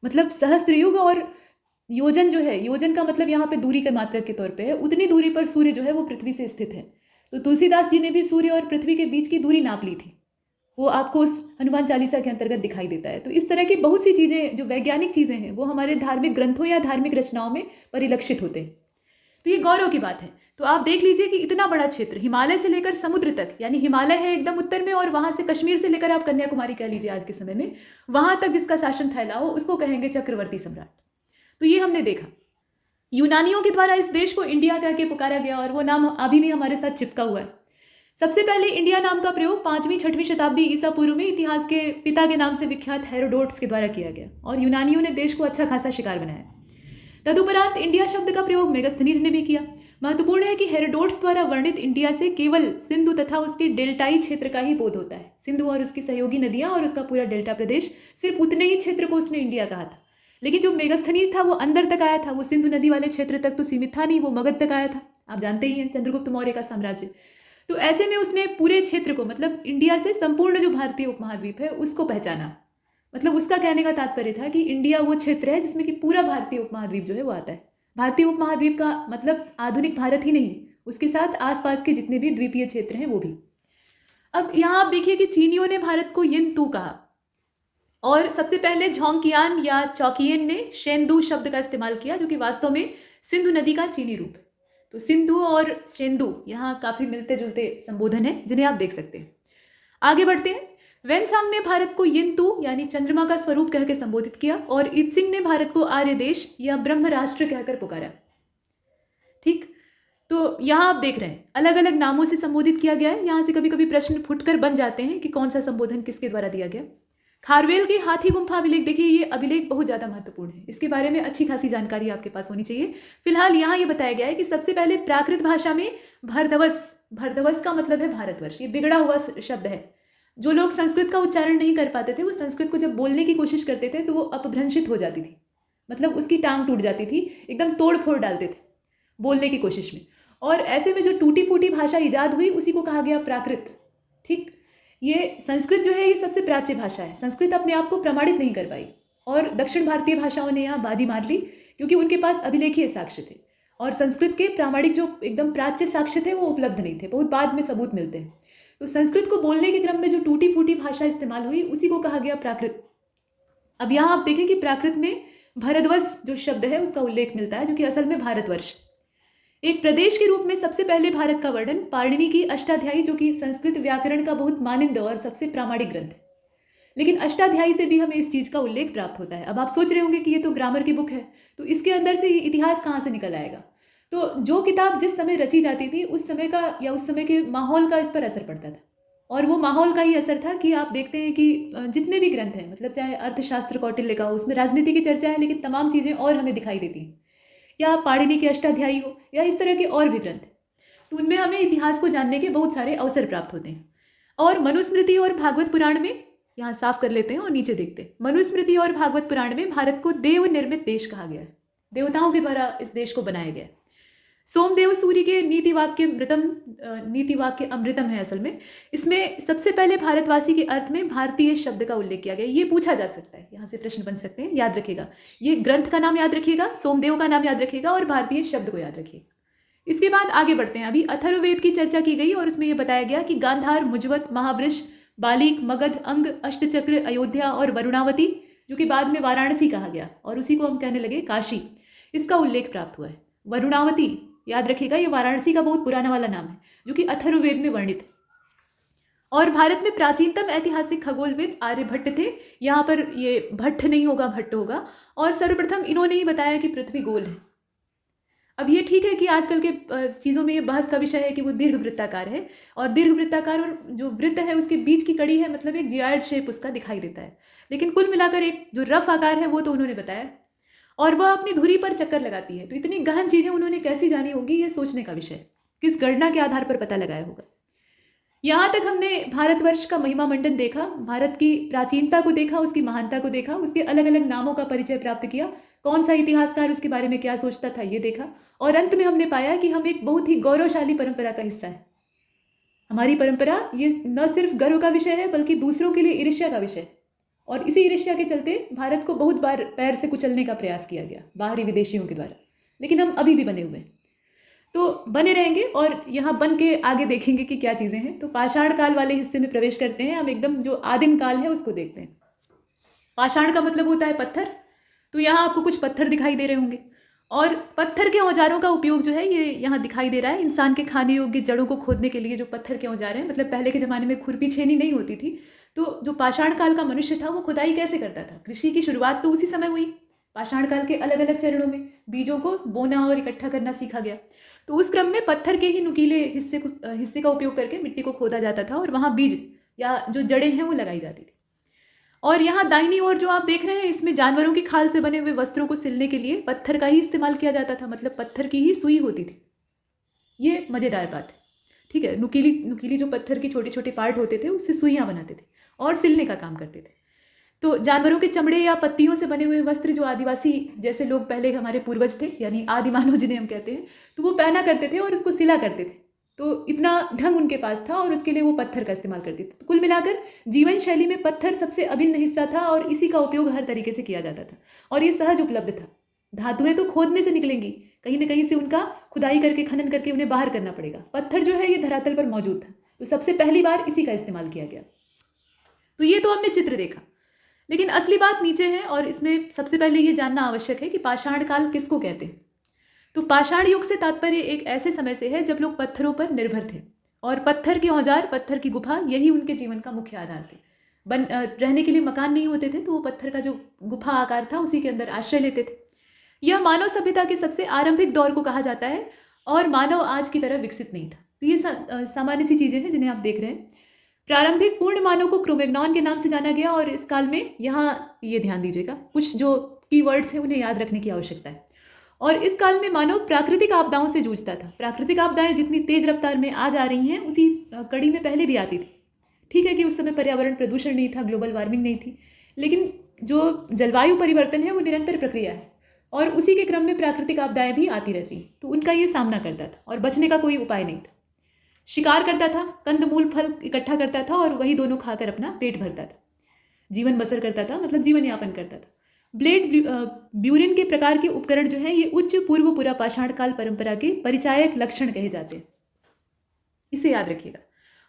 मतलब सहस्त्र युग, और योजन जो है, योजन का मतलब यहाँ पे दूरी के मात्रक के तौर पे है। उतनी दूरी पर सूर्य जो है वो पृथ्वी से स्थित है। तो तुलसीदास जी ने भी सूर्य और पृथ्वी के बीच की दूरी नाप ली थी, वो आपको उस हनुमान चालीसा के अंतर्गत दिखाई देता है। तो इस तरह की बहुत सी चीज़ें जो वैज्ञानिक चीज़ें हैं वो हमारे धार्मिक ग्रंथों या धार्मिक रचनाओं में परिलक्षित होते हैं। तो ये गौरव की बात है। तो आप देख लीजिए कि इतना बड़ा क्षेत्र हिमालय से लेकर समुद्र तक, यानी हिमालय है एकदम उत्तर में और वहाँ से कश्मीर से लेकर आप कन्याकुमारी कह लीजिए आज के समय में, वहाँ तक जिसका शासन फैला हो उसको कहेंगे चक्रवर्ती सम्राट। तो ये हमने देखा। यूनानियों के द्वारा इस देश को इंडिया कह के पुकारा गया और वो नाम अभी भी हमारे साथ चिपका हुआ है। सबसे पहले इंडिया नाम का प्रयोग 5वीं-6वीं शताब्दी ईसा पूर्व में इतिहास के पिता के नाम से विख्यात हेरोडोटस के द्वारा किया गया और यूनानियों ने देश को अच्छा खासा शिकार बनाया। तदुपरांत इंडिया शब्द का प्रयोग मेगस्थनीज ने भी किया। महत्वपूर्ण है कि हेरोडोटस द्वारा वर्णित इंडिया से केवल सिंधु तथा उसके डेल्टाई क्षेत्र का ही बोध होता है। सिंधु और उसकी सहयोगी नदियां और उसका पूरा डेल्टा प्रदेश, सिर्फ उतने ही क्षेत्र को उसने इंडिया कहा था। लेकिन जो मेगस्थनीज था वो अंदर तक आया था, वो सिंधु नदी वाले क्षेत्र तक तो सीमित था नहीं, वो मगध तक आया था। आप जानते ही हैं चंद्रगुप्त मौर्य का साम्राज्य। तो ऐसे में उसने पूरे क्षेत्र को, मतलब इंडिया से संपूर्ण जो भारतीय उपमहाद्वीप है उसको पहचाना। मतलब उसका कहने का तात्पर्य था कि इंडिया वो क्षेत्र है जिसमें कि पूरा भारतीय उपमहाद्वीप जो है वो आता है। भारतीय उपमहाद्वीप का मतलब आधुनिक भारत ही नहीं, उसके साथ आसपास के जितने भी द्वीपीय क्षेत्र हैं वो भी। अब यहाँ आप देखिए कि चीनियों ने भारत को यिन-तू कहा और सबसे पहले झोंगकियान या चौकियन ने शेंदू शब्द का इस्तेमाल किया, जो कि वास्तव में सिंधु नदी का चीनी रूप है। तो सिंधु और शेंदू यहाँ काफ़ी मिलते जुलते संबोधन है जिन्हें आप देख सकते हैं। आगे बढ़ते हैं। वेनसांग ने भारत को यिन-तू यानी चंद्रमा का स्वरूप कह के संबोधित किया और इत्सिंग ने भारत को आर्य देश या ब्रह्म राष्ट्र कहकर पुकारा। ठीक, तो यहाँ आप देख रहे हैं अलग अलग नामों से संबोधित किया गया है। यहाँ से कभी कभी प्रश्न फुटकर बन जाते हैं कि कौन सा संबोधन किसके द्वारा दिया गया। खारवेल के हाथी गुम्फा अभिलेख देखिए, ये अभिलेख बहुत ज़्यादा महत्वपूर्ण है, इसके बारे में अच्छी खासी जानकारी आपके पास होनी चाहिए। फिलहाल यहाँ ये बताया गया है कि सबसे पहले प्राकृत भाषा में भरदवस का मतलब है भारतवर्ष, ये बिगड़ा हुआ शब्द है। जो लोग संस्कृत का उच्चारण नहीं कर पाते थे वो संस्कृत को जब बोलने की कोशिश करते थे तो वो अपभ्रंशित हो जाती थी, मतलब उसकी टांग टूट जाती थी, एकदम तोड़ फोड़ डालते थे बोलने की कोशिश में। और ऐसे में जो टूटी फूटी भाषा ईजाद हुई उसी को कहा गया प्राकृत। ठीक, ये संस्कृत जो है ये सबसे प्राच्य भाषा है, संस्कृत अपने आप को प्रमाणित नहीं कर पाई और दक्षिण भारतीय भाषाओं ने यहाँ बाजी मार ली क्योंकि उनके पास अभिलेखीय साक्ष्य थे और संस्कृत के प्रामाणिक जो एकदम प्राच्य साक्ष्य थे वो उपलब्ध नहीं थे, बहुत बाद में सबूत मिलते हैं। तो संस्कृत को बोलने के क्रम में जो टूटी फूटी भाषा इस्तेमाल हुई उसी को कहा गया प्राकृत। अब यहाँ आप देखें कि प्राकृत में भरद्वस जो शब्द है उसका उल्लेख मिलता है, जो कि असल में भारतवर्ष। एक प्रदेश के रूप में सबसे पहले भारत का वर्णन पाणिनि की अष्टाध्यायी, जो कि संस्कृत व्याकरण का बहुत मानिंद और सबसे प्रामाणिक ग्रंथ है, लेकिन अष्टाध्यायी से भी हमें इस चीज़ का उल्लेख प्राप्त होता है। अब आप सोच रहे होंगे कि ये तो ग्रामर की बुक है, तो इसके अंदर से इतिहास कहाँ से निकल आएगा। तो जो किताब जिस समय रची जाती थी उस समय का या उस समय के माहौल का इस पर असर पड़ता था, और वो माहौल का ही असर था कि आप देखते हैं कि जितने भी ग्रंथ हैं, मतलब चाहे अर्थशास्त्र कौटिल्य का हो उसमें राजनीति की चर्चा है, लेकिन तमाम चीज़ें और हमें दिखाई देती हैं, या पाणिनि के अष्टाध्यायी हो या इस तरह के और भी ग्रंथ, तो उनमें हमें इतिहास को जानने के बहुत सारे अवसर प्राप्त होते हैं। और मनुस्मृति और भागवत पुराण में, यहाँ साफ कर लेते हैं और नीचे देखते हैं, मनुस्मृति और भागवत पुराण में भारत को देव निर्मित देश कहा गया है, देवताओं के द्वारा इस देश को बनाया गया है। सोमदेव सूरी के नीति वाक्य अमृतम है असल में, इसमें सबसे पहले भारतवासी के अर्थ में भारतीय शब्द का उल्लेख किया गया। ये पूछा जा सकता है, यहाँ से प्रश्न बन सकते हैं, याद रखिएगा, ये ग्रंथ का नाम याद रखिएगा, सोमदेव का नाम याद रखिएगा और भारतीय शब्द को याद रखिएगा। इसके बाद आगे बढ़ते हैं। अभी अथर्ववेद की चर्चा की गई और उसमें यह बताया गया कि गांधार, मुजवत, महावृष, बालिक, मगध, अंग, अष्टचक्र, अयोध्या और वरुणावती, जो कि बाद में वाराणसी कहा गया और उसी को हम कहने लगे काशी, इसका उल्लेख प्राप्त हुआ है। वरुणावती याद रखिएगा, ये वाराणसी का बहुत पुराना वाला नाम है जो कि अथर्ववेद में वर्णित है। और भारत में प्राचीनतम ऐतिहासिक खगोलविद आर्यभट्ट थे, यहाँ पर ये भट्ट नहीं होगा, भट्ट होगा। और सर्वप्रथम इन्होंने ही बताया कि पृथ्वी गोल है। अब ये ठीक है कि आजकल के चीज़ों में ये बहस का विषय है कि वो दीर्घ वृत्ताकार है, और दीर्घ वृत्ताकार और जो वृत्त है उसके बीच की कड़ी है, मतलब एक जियाइड शेप उसका दिखाई देता है, लेकिन कुल मिलाकर एक जो रफ आकार है वो तो उन्होंने बताया। और वह अपनी धुरी पर चक्कर लगाती है, तो इतनी गहन चीज़ें उन्होंने कैसी जानी होगी, ये सोचने का विषय, किस गणना के आधार पर पता लगाया होगा। यहाँ तक हमने भारतवर्ष का महिमा मंडन देखा, भारत की प्राचीनता को देखा, उसकी महानता को देखा, उसके अलग अलग नामों का परिचय प्राप्त किया, कौन सा इतिहासकार उसके बारे में क्या सोचता था ये देखा, और अंत में हमने पाया कि हम एक बहुत ही गौरवशाली परंपरा का हिस्सा है। हमारी परंपरा ये न सिर्फ गर्व का विषय है बल्कि दूसरों के लिए ईर्ष्या का विषय, और इसी ईर्ष्या के चलते भारत को बहुत बार पैर से कुचलने का प्रयास किया गया बाहरी विदेशियों के द्वारा, लेकिन हम अभी भी बने हुए हैं, तो बने रहेंगे और यहाँ बन के आगे देखेंगे कि क्या चीज़ें हैं। तो पाषाण काल वाले हिस्से में प्रवेश करते हैं हम, एकदम जो आदिम काल है उसको देखते हैं। पाषाण का मतलब होता है पत्थर, तो यहाँ आपको कुछ पत्थर दिखाई दे रहे होंगे, और पत्थर के औजारों का उपयोग जो है ये यहाँ दिखाई दे रहा है। इंसान के खाने योग्य जड़ों को खोदने के लिए जो पत्थर के औजार हैं, मतलब पहले के ज़माने में खुरपी छेनी नहीं होती थी, तो जो पाषाण काल का मनुष्य था वो खुदाई कैसे करता था। कृषि की शुरुआत तो उसी समय हुई, पाषाण काल के अलग अलग चरणों में बीजों को बोना और इकट्ठा करना सीखा गया। तो उस क्रम में पत्थर के ही नुकीले हिस्से का उपयोग करके मिट्टी को खोदा जाता था और वहाँ बीज या जो जड़ें हैं वो लगाई जाती थी। और यहाँ दाहिनी ओर जो आप देख रहे हैं, इसमें जानवरों की खाल से बने हुए वस्त्रों को सिलने के लिए पत्थर का ही इस्तेमाल किया जाता था, मतलब पत्थर की ही सुई होती थी। ये मज़ेदार बात है, ठीक है। नुकीली जो पत्थर की छोटे छोटे पार्ट होते थे उससे सुइयाँ बनाते थे और सिलने का काम करते थे। तो जानवरों के चमड़े या पत्तियों से बने हुए वस्त्र जो आदिवासी जैसे लोग पहले हमारे पूर्वज थे, यानी आदिमानव जिन्हें हम कहते हैं, तो वो पहना करते थे और उसको सिला करते थे। तो इतना ढंग उनके पास था और उसके लिए वो पत्थर का इस्तेमाल करते थे। तो कुल मिलाकर जीवन शैली में पत्थर सबसे अभिन्न हिस्सा था और इसी का उपयोग हर तरीके से किया जाता था और ये सहज उपलब्ध था। धातुएं तो खोदने से निकलेंगी, कहीं ना कहीं से उनका खुदाई करके खनन करके उन्हें बाहर करना पड़ेगा। पत्थर जो है ये धरातल पर मौजूद था, तो सबसे पहली बार इसी का इस्तेमाल किया गया। तो ये तो हमने चित्र देखा, लेकिन असली बात नीचे है और इसमें सबसे पहले ये जानना आवश्यक है कि पाषाण काल किसको कहते हैं। तो पाषाण युग से तात्पर्य एक ऐसे समय से है जब लोग पत्थरों पर निर्भर थे और पत्थर के औजार, पत्थर की गुफा, यही उनके जीवन का मुख्य आधार थे। रहने के लिए मकान नहीं होते थे तो वो पत्थर का जो गुफा आकार था उसी के अंदर आश्रय लेते थे। यह मानव सभ्यता के सबसे आरंभिक दौर को कहा जाता है और मानव आज की तरह विकसित नहीं था। तो ये सामान्य सी चीज़ें हैं जिन्हें आप देख रहे हैं। प्रारंभिक पूर्ण मानव को क्रोमैग्नॉन के नाम से जाना गया और इस काल में यहाँ ये ध्यान दीजिएगा, कुछ जो कीवर्ड्स हैं उन्हें याद रखने की आवश्यकता है। और इस काल में मानव प्राकृतिक आपदाओं से जूझता था। प्राकृतिक आपदाएं जितनी तेज रफ्तार में आज आ रही हैं उसी कड़ी में पहले भी आती थी। ठीक है कि उस समय पर्यावरण प्रदूषण नहीं था, ग्लोबल वार्मिंग नहीं थी, लेकिन जो जलवायु परिवर्तन है वो निरंतर प्रक्रिया है और उसी के क्रम में प्राकृतिक आपदाएं भी आती रहती हैं। तो उनका ये सामना करता था और बचने का कोई उपाय नहीं था। शिकार करता था, कंदमूल फल इकट्ठा करता था और वही दोनों खाकर अपना पेट भरता था, जीवन बसर करता था, मतलब जीवन यापन करता था। ब्लेड ब्यूरिन के प्रकार के उपकरण जो हैं ये उच्च पूर्व पुरा पाषाण काल परंपरा के परिचायक लक्षण कहे जाते हैं, इसे याद रखिएगा।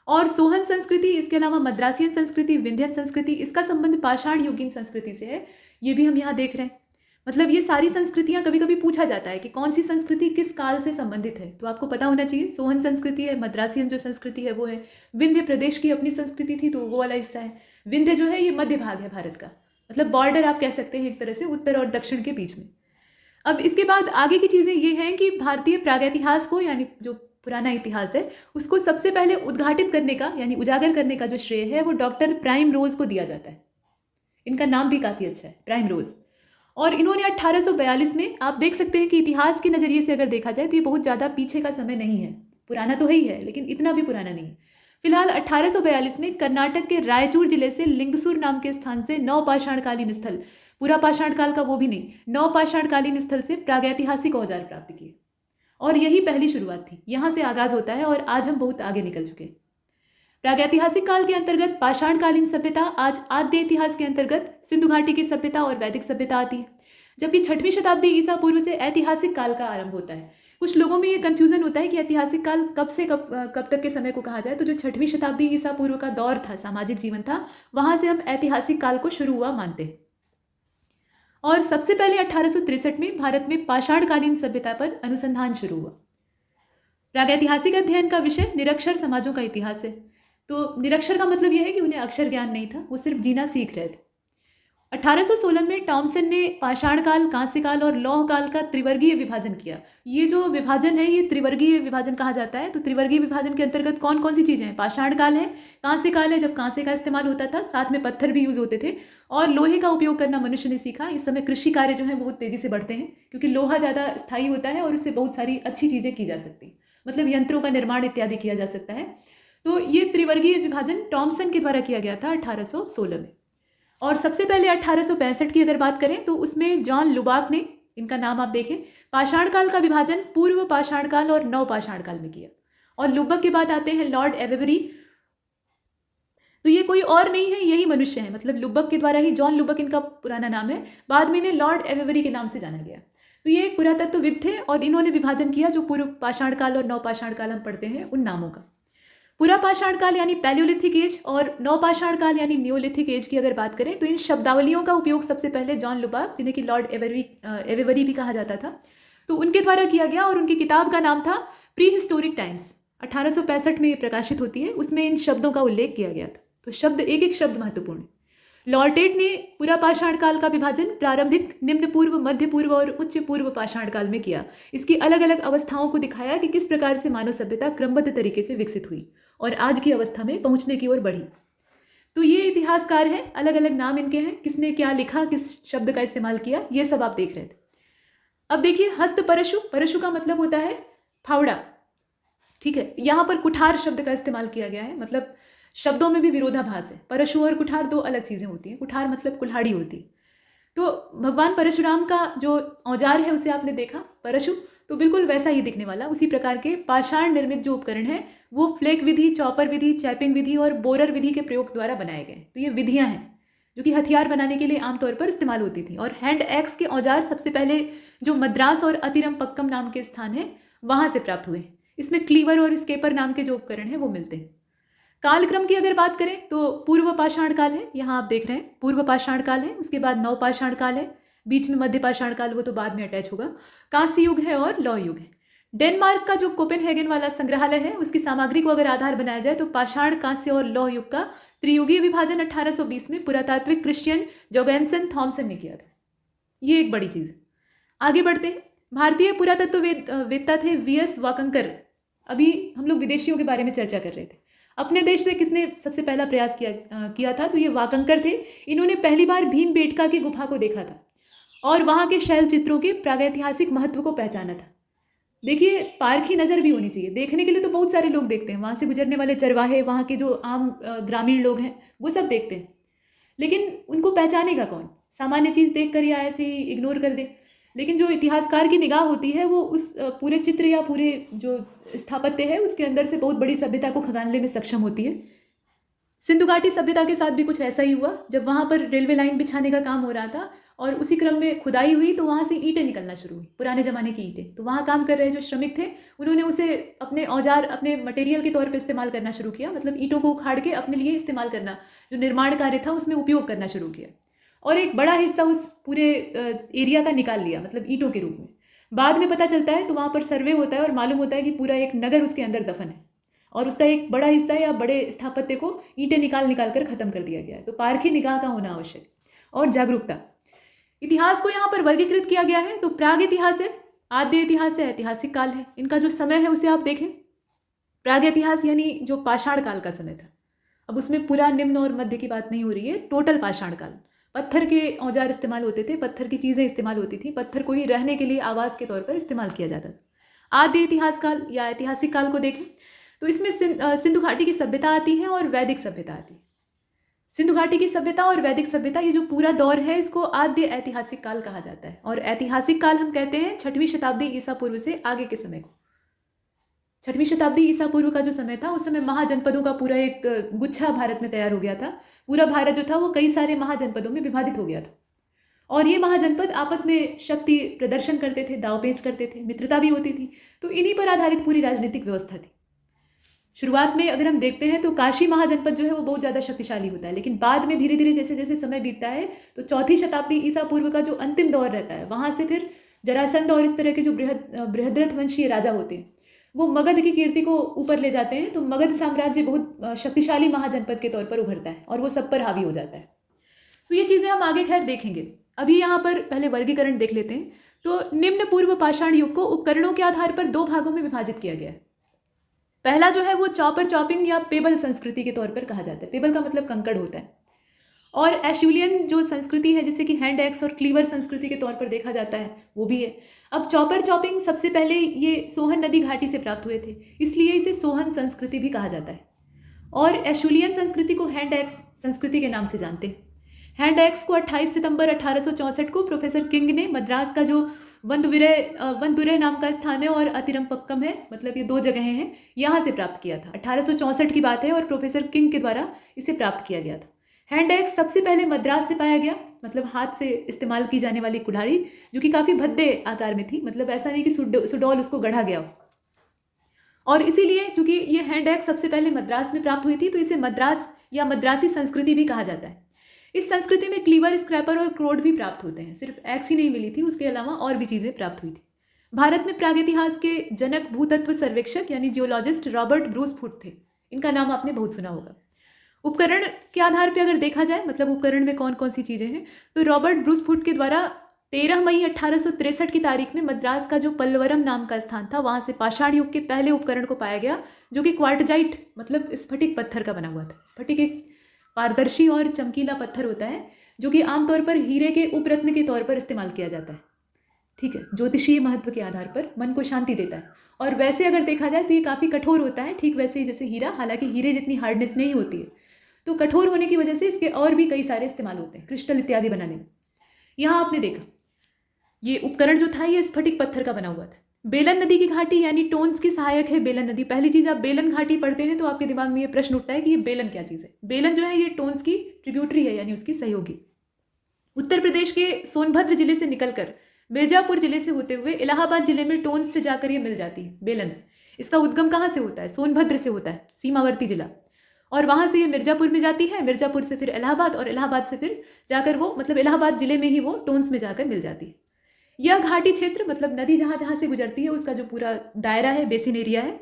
और सोहन संस्कृति, इसके अलावा मद्रासियन संस्कृति, विंध्यन संस्कृति, इसका संबंध पाषाण युगीन संस्कृति से है, ये भी हम यहाँ देख रहे हैं। मतलब ये सारी संस्कृतियाँ कभी कभी पूछा जाता है कि कौन सी संस्कृति किस काल से संबंधित है, तो आपको पता होना चाहिए। सोहन संस्कृति है, मद्रासियन जो संस्कृति है वो है, विंध्य प्रदेश की अपनी संस्कृति थी तो वो वाला हिस्सा है। विंध्य जो है ये मध्य भाग है भारत का, मतलब बॉर्डर आप कह सकते हैं एक तरह से उत्तर और दक्षिण के बीच में। अब इसके बाद आगे की चीज़ें ये हैं कि भारतीय प्रागैतिहास को, यानी जो पुराना इतिहास है, उसको सबसे पहले उद्घाटित करने का यानी उजागर करने का जो श्रेय है वो डॉक्टर प्राइम रोज को दिया जाता है। इनका नाम भी काफ़ी अच्छा है, प्राइम रोज। और इन्होंने 1842 में, आप देख सकते हैं कि इतिहास के नज़रिए से अगर देखा जाए तो ये बहुत ज़्यादा पीछे का समय नहीं है, पुराना तो ही है लेकिन इतना भी पुराना नहीं है। फिलहाल 1842 में कर्नाटक के रायचूर जिले से लिंगसूर नाम के स्थान से नवपाषाणकालीन स्थल, पूरा पाषाण काल का वो भी नहीं, नवपाषाणकालीन स्थल से प्रागैतिहासिक औजार प्राप्त किए और यही पहली शुरुआत थी। यहाँ से आगाज होता है और आज हम बहुत आगे निकल चुके हैं। प्रागैतिहासिक काल के अंतर्गत पाषाणकालीन सभ्यता आज आद्य इतिहास के अंतर्गत सिंधु घाटी की सभ्यता और वैदिक सभ्यता आती है, जबकि 6वीं शताब्दी ईसा पूर्व से ऐतिहासिक काल का आरंभ होता है। कुछ लोगों में ये कन्फ्यूजन होता है कि ऐतिहासिक काल कब से कब तक के समय को कहा जाए, तो जो 6वीं शताब्दी ईसा पूर्व का दौर था, सामाजिक जीवन था, वहाँ से हम ऐतिहासिक काल को शुरू हुआ मानते हैं। और सबसे पहले 1863 में भारत में पाषाणकालीन सभ्यता पर अनुसंधान शुरू हुआ। प्रागैतिहासिक अध्ययन का विषय निरक्षर समाजों का इतिहास है। तो निरक्षर का मतलब यह है कि उन्हें अक्षर ज्ञान नहीं था, वो सिर्फ जीना सीख रहे थे। 1816 में टॉमसन ने पाषाण काल, कांस्य काल और लौह काल का त्रिवर्गीय विभाजन किया। ये जो विभाजन है ये त्रिवर्गीय विभाजन कहा जाता है। तो त्रिवर्गीय विभाजन के अंतर्गत कौन कौन सी चीज़ें हैं? पाषाण काल है, कांस्य काल है जब कांस्य का इस्तेमाल होता था, साथ में पत्थर भी यूज होते थे, और लोहे का उपयोग करना मनुष्य ने सीखा। इस समय कृषि कार्य जो है बहुत तेजी से बढ़ते हैं क्योंकि लोहा ज़्यादा स्थायी होता है और उससे बहुत सारी अच्छी चीज़ें की जा सकती हैं, मतलब यंत्रों का निर्माण इत्यादि किया जा सकता है। तो ये त्रिवर्गीय विभाजन टॉमसन के द्वारा किया गया था 1816 में। और सबसे पहले 1865 की अगर बात करें तो उसमें जॉन लुबाक ने, इनका नाम आप देखें, पाषाण काल का विभाजन पूर्व पाषाण काल और नव पाषाण काल में किया। और लुबक के बाद आते हैं लॉर्ड एवेबरी। तो ये कोई और नहीं है, यही मनुष्य है, मतलब लुबक के द्वारा ही, जॉन लुबक इनका पुराना नाम है, बाद में इन्हें लॉर्ड एवेबरी के नाम से जाना गया। तो ये एक पुरातत्वविद थे और इन्होंने विभाजन किया जो पूर्व पाषाण काल और नव पाषाण काल हम पढ़ते हैं उन नामों का। पूरा पाषाण काल यानी पैलियोलिथिक एज और नवपाषाण काल यानी नियोलिथिक एज की अगर बात करें तो इन शब्दावलियों का उपयोग सबसे पहले जॉन लुबाक, जिन्हें कि लॉर्ड एवेबरी भी कहा जाता था, तो उनके द्वारा किया गया। और उनकी किताब का नाम था प्री हिस्टोरिक टाइम्स, 1865 में ये प्रकाशित होती है। उसमें इन शब्दों का उल्लेख किया गया था। तो शब्द, एक एक शब्द महत्वपूर्ण है। लॉर्टेट ने पूरा पाषाण काल का विभाजन प्रारंभिक, निम्न पूर्व, मध्य पूर्व और उच्च पूर्व पाषाण काल में किया। इसकी अलग अलग अवस्थाओं को दिखाया कि किस प्रकार से मानव सभ्यता क्रमबद्ध तरीके से विकसित हुई और आज की अवस्था में पहुंचने की ओर बढ़ी। तो ये इतिहासकार हैं, अलग अलग नाम इनके हैं, किसने क्या लिखा, किस शब्द का इस्तेमाल किया, ये सब आप देख रहे थे। अब देखिए हस्त परशु, परशु का मतलब होता है फावड़ा, ठीक है। यहाँ पर कुठार शब्द का इस्तेमाल किया गया है, मतलब शब्दों में भी विरोधाभास है। परशु और कुठार दो अलग चीज़ें होती हैं। कुठार मतलब कुल्हाड़ी होती है। तो भगवान परशुराम का जो औजार है उसे आपने देखा, परशु, तो बिल्कुल वैसा ही दिखने वाला उसी प्रकार के पाषाण निर्मित जो उपकरण है वो फ्लेक विधि, चॉपर विधि, चैपिंग विधि और बोरर विधि के प्रयोग द्वारा बनाए गए। तो ये विधियां हैं जो कि हथियार बनाने के लिए आमतौर पर इस्तेमाल होती थी। और हैंड एक्स के औजार सबसे पहले जो मद्रास और अतिरमपक्कम नाम के स्थान है वहाँ से प्राप्त हुए। इसमें क्लीवर और स्केपर नाम के जो उपकरण हैं वो मिलते हैं। कालक्रम की अगर बात करें तो पूर्व पाषाण काल है, यहाँ आप देख रहे हैं पूर्व पाषाण काल है, उसके बाद नव पाषाण काल है, बीच में मध्य पाषाण काल, वो तो बाद में अटैच होगा, कांस्य युग है और लौह युग है। डेनमार्क का जो कोपेनहेगन वाला संग्रहालय है उसकी सामग्री को अगर आधार बनाया जाए तो पाषाण, कांस्य और लौह युग का त्रियुगीय विभाजन 1820 में पुरातात्विक क्रिश्चियन जोगेंसन थॉमसन ने किया था। ये एक बड़ी चीज़ है। आगे बढ़ते हैं। भारतीय पुरातत्व वेत्ता थे वीएस वाकंकर। अभी हम लोग विदेशियों के बारे में चर्चा कर रहे थे। अपने देश से किसने सबसे पहला प्रयास किया था, तो ये वाकंकर थे। इन्होंने पहली बार भीमबेटका की गुफा को देखा था और वहाँ के शैल चित्रों के प्रागैतिहासिक महत्व को पहचाना था। देखिए, पारखी नज़र भी होनी चाहिए। देखने के लिए तो बहुत सारे लोग देखते हैं, वहाँ से गुजरने वाले चरवाहे, वहाँ के जो आम ग्रामीण लोग हैं वो सब देखते हैं, लेकिन उनको पहचानेगा कौन? सामान्य चीज़ देख कर या ऐसे ही इग्नोर कर दे। लेकिन जो इतिहासकार की निगाह होती है वो उस पूरे चित्र या पूरे जो स्थापत्य है उसके अंदर से बहुत बड़ी सभ्यता को खंगालने में सक्षम होती है। सिंधु घाटी सभ्यता के साथ भी कुछ ऐसा ही हुआ। जब वहाँ पर रेलवे लाइन बिछाने का काम हो रहा था और उसी क्रम में खुदाई हुई तो वहाँ से ईंटें निकलना शुरू हुई, पुराने ज़माने की ईंटें। तो वहाँ काम कर रहे जो श्रमिक थे उन्होंने उसे अपने औजार, अपने मटेरियल के तौर पर इस्तेमाल करना शुरू किया। मतलब ईंटों को उखाड़ के अपने लिए इस्तेमाल करना, जो निर्माण कार्य था उसमें उपयोग करना शुरू किया और एक बड़ा हिस्सा उस पूरे एरिया का निकाल लिया, मतलब ईंटों के रूप में। बाद में पता चलता है तो वहाँ पर सर्वे होता है और मालूम होता है कि पूरा एक नगर उसके अंदर दफन है और उसका एक बड़ा हिस्सा या बड़े स्थापत्य को ईंटें निकाल कर ख़त्म कर दिया गया है। तो पारखी निगाह का होना आवश्यक और जागरूकता। इतिहास को यहाँ पर वर्गीकृत किया गया है। तो प्राग इतिहास है, आद्य इतिहास है, ऐतिहासिक काल है। इनका जो समय है उसे आप देखें। प्राग इतिहास यानी जो पाषाण काल का समय था। अब उसमें पूरा निम्न और मध्य की बात नहीं हो रही है, टोटल पाषाण काल। पत्थर के औजार इस्तेमाल होते थे, पत्थर की चीज़ें इस्तेमाल होती थी, पत्थर को ही रहने के लिए आवास के तौर पर इस्तेमाल किया जाता था। आद्य इतिहास काल या ऐतिहासिक काल को देखें तो इसमें सिंधु घाटी की सभ्यता आती है और वैदिक सभ्यता आती है। सिंधु घाटी की सभ्यता और वैदिक सभ्यता, ये जो पूरा दौर है इसको आद्य ऐतिहासिक काल कहा जाता है। और ऐतिहासिक काल हम कहते हैं 6वीं शताब्दी ईसा पूर्व से आगे के समय को। 6वीं शताब्दी ईसा पूर्व का जो समय था उस समय महाजनपदों का पूरा एक गुच्छा भारत में तैयार हो गया था। पूरा भारत जो था वो कई सारे महाजनपदों में विभाजित हो गया था और ये महाजनपद आपस में शक्ति प्रदर्शन करते थे, दावपेच करते थे, मित्रता भी होती थी। तो इन्हीं पर आधारित पूरी राजनीतिक व्यवस्था थी। शुरुआत में अगर हम देखते हैं तो काशी महाजनपद जो है वो बहुत ज़्यादा शक्तिशाली होता है, लेकिन बाद में धीरे धीरे जैसे जैसे समय बीतता है तो 4वीं शताब्दी ईसा पूर्व का जो अंतिम दौर रहता है वहाँ से फिर जरासंध और इस तरह के जो बृहद्रथ वंशीय राजा होते हैं वो मगध की कीर्ति को ऊपर ले जाते हैं। तो मगध साम्राज्य बहुत शक्तिशाली महाजनपद के तौर पर उभरता है और वो सब पर हावी हो जाता है। तो ये चीज़ें हम आगे खैर देखेंगे। अभी यहाँ पर पहले वर्गीकरण देख लेते हैं। तो निम्न पूर्व पाषाण युग को उपकरणों के आधार पर 2 भागों में विभाजित किया गया है। पहला जो है वो चॉपर चॉपिंग या पेबल संस्कृति के तौर पर कहा जाता है। पेबल का मतलब कंकड़ होता है। और एशुलियन जो संस्कृति है जिसे कि हैंड एक्स और क्लीवर संस्कृति के तौर पर देखा जाता है वो भी है। अब चॉपर चॉपिंग सबसे पहले ये सोहन नदी घाटी से प्राप्त हुए थे, इसलिए इसे सोहन संस्कृति भी कहा जाता है। और एशुलियन संस्कृति को हैंड एक्स संस्कृति के नाम से जानते हैं। हैंड एक्स को 28 सितंबर 1864 को प्रोफेसर किंग ने मद्रास का जो वनदुरै नाम का स्थान है और अतिरमपक्कम है, मतलब ये 2 जगहें हैं, यहाँ से प्राप्त किया था। 1864 की बात है और प्रोफेसर किंग के द्वारा इसे प्राप्त किया गया था। हैंड एक्स सबसे पहले मद्रास से पाया गया, मतलब हाथ से इस्तेमाल की जाने वाली कुल्हाड़ी जो कि काफ़ी भद्दे आकार में थी, मतलब ऐसा नहीं कि सुडौल उसको गढ़ा गया हो। और इसीलिए चूंकि ये हैंड एक्स सबसे पहले मद्रास में प्राप्त हुई थी तो इसे मद्रास या मद्रासी संस्कृति भी कहा जाता है। इस संस्कृति में क्लीवर, स्क्रैपर और क्रोड भी प्राप्त होते हैं। सिर्फ एक्स ही नहीं मिली थी, उसके अलावा और भी चीज़ें प्राप्त हुई थी। भारत में प्रागैतिहास के जनक भूतत्व सर्वेक्षक यानी जियोलॉजिस्ट रॉबर्ट ब्रूस फुट थे। इनका नाम आपने बहुत सुना होगा। उपकरण के आधार पर अगर देखा जाए, मतलब उपकरण में कौन कौन सी चीज़ें हैं, तो रॉबर्ट ब्रूस फुट के द्वारा 13 मई 1863 की तारीख में मद्रास का जो पल्लवरम नाम का स्थान था वहाँ से पाषाण युग के पहले उपकरण को पाया गया जो कि क्वार्टजाइट मतलब स्फटिक पत्थर का बना हुआ था। स्फटिक एक पारदर्शी और चमकीला पत्थर होता है जो कि आमतौर पर हीरे के उपरत्न के तौर पर इस्तेमाल किया जाता है। ठीक है, ज्योतिषीय महत्व के आधार पर मन को शांति देता है। और वैसे अगर देखा जाए तो ये काफ़ी कठोर होता है, ठीक वैसे ही जैसे हीरा। हालांकि हीरे जितनी हार्डनेस नहीं होती है, तो कठोर होने की वजह से इसके और भी कई सारे इस्तेमाल होते हैं क्रिस्टल इत्यादि बनाने में। यहाँ आपने देखा ये उपकरण जो था ये स्फटिक पत्थर का बना हुआ था। बेलन नदी की घाटी यानी टोन्स की सहायक है बेलन नदी। पहली चीज़, आप बेलन घाटी पढ़ते हैं तो आपके दिमाग में ये प्रश्न उठता है कि ये बेलन क्या चीज़ है। बेलन जो है ये टोन्स की ट्रिब्यूटरी है यानी उसकी सहयोगी। उत्तर प्रदेश के सोनभद्र जिले से निकलकर मिर्जापुर जिले से होते हुए इलाहाबाद जिले में टोन्स से जाकर ये मिल जाती है बेलन। इसका उद्गम कहाँ से होता है? सोनभद्र से होता है, सीमावर्ती जिला। और वहाँ से ये मिर्जापुर में जाती है, मिर्जापुर से फिर इलाहाबाद, और इलाहाबाद से फिर जाकर वो मतलब इलाहाबाद जिले में ही वो टोन्स में जाकर मिल जाती है। यह घाटी क्षेत्र मतलब नदी जहाँ जहाँ से गुजरती है उसका जो पूरा दायरा है, बेसिन एरिया है,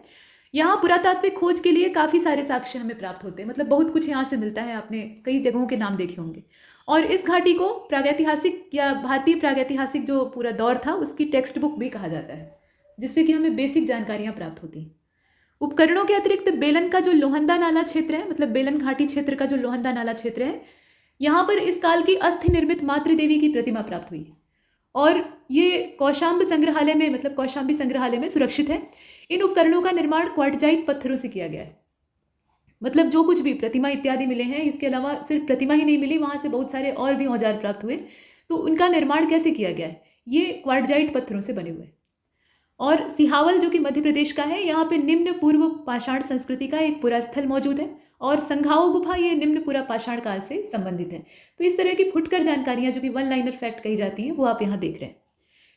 यहाँ पुरातात्विक खोज के लिए काफ़ी सारे साक्ष्य हमें प्राप्त होते हैं। मतलब बहुत कुछ यहाँ से मिलता है। आपने कई जगहों के नाम देखे होंगे। और इस घाटी को प्रागैतिहासिक या भारतीय प्रागैतिहासिक जो पूरा दौर था उसकी टेक्स्ट बुक भी कहा जाता है, जिससे कि हमें बेसिक जानकारियाँ प्राप्त होती हैं। उपकरणों के अतिरिक्त बेलन का जो लोहंदा नाला क्षेत्र है, मतलब बेलन घाटी क्षेत्र का जो लोहंदा नाला क्षेत्र है, यहाँ पर इस काल की अस्थि निर्मित मातृदेवी की प्रतिमा प्राप्त हुई है और ये कौशाम्बी संग्रहालय में, मतलब कौशाम्बी संग्रहालय में सुरक्षित है। इन उपकरणों का निर्माण क्वार्टजाइट पत्थरों से किया गया है। मतलब जो कुछ भी प्रतिमा इत्यादि मिले हैं, इसके अलावा सिर्फ प्रतिमा ही नहीं मिली, वहाँ से बहुत सारे और भी औजार प्राप्त हुए। तो उनका निर्माण कैसे किया गया है? ये क्वार्टजाइट पत्थरों से बने हुए। और सिहावल जो कि मध्य प्रदेश का है, यहाँ पे निम्न पूर्व पाषाण संस्कृति का एक पुरास्थल मौजूद है और संघाओ गुफा ये निम्न पूरा पाषाण काल से संबंधित है। तो इस तरह की फुटकर जानकारियाँ जो कि वन लाइनर फैक्ट कही जाती हैं वो आप यहाँ देख रहे हैं।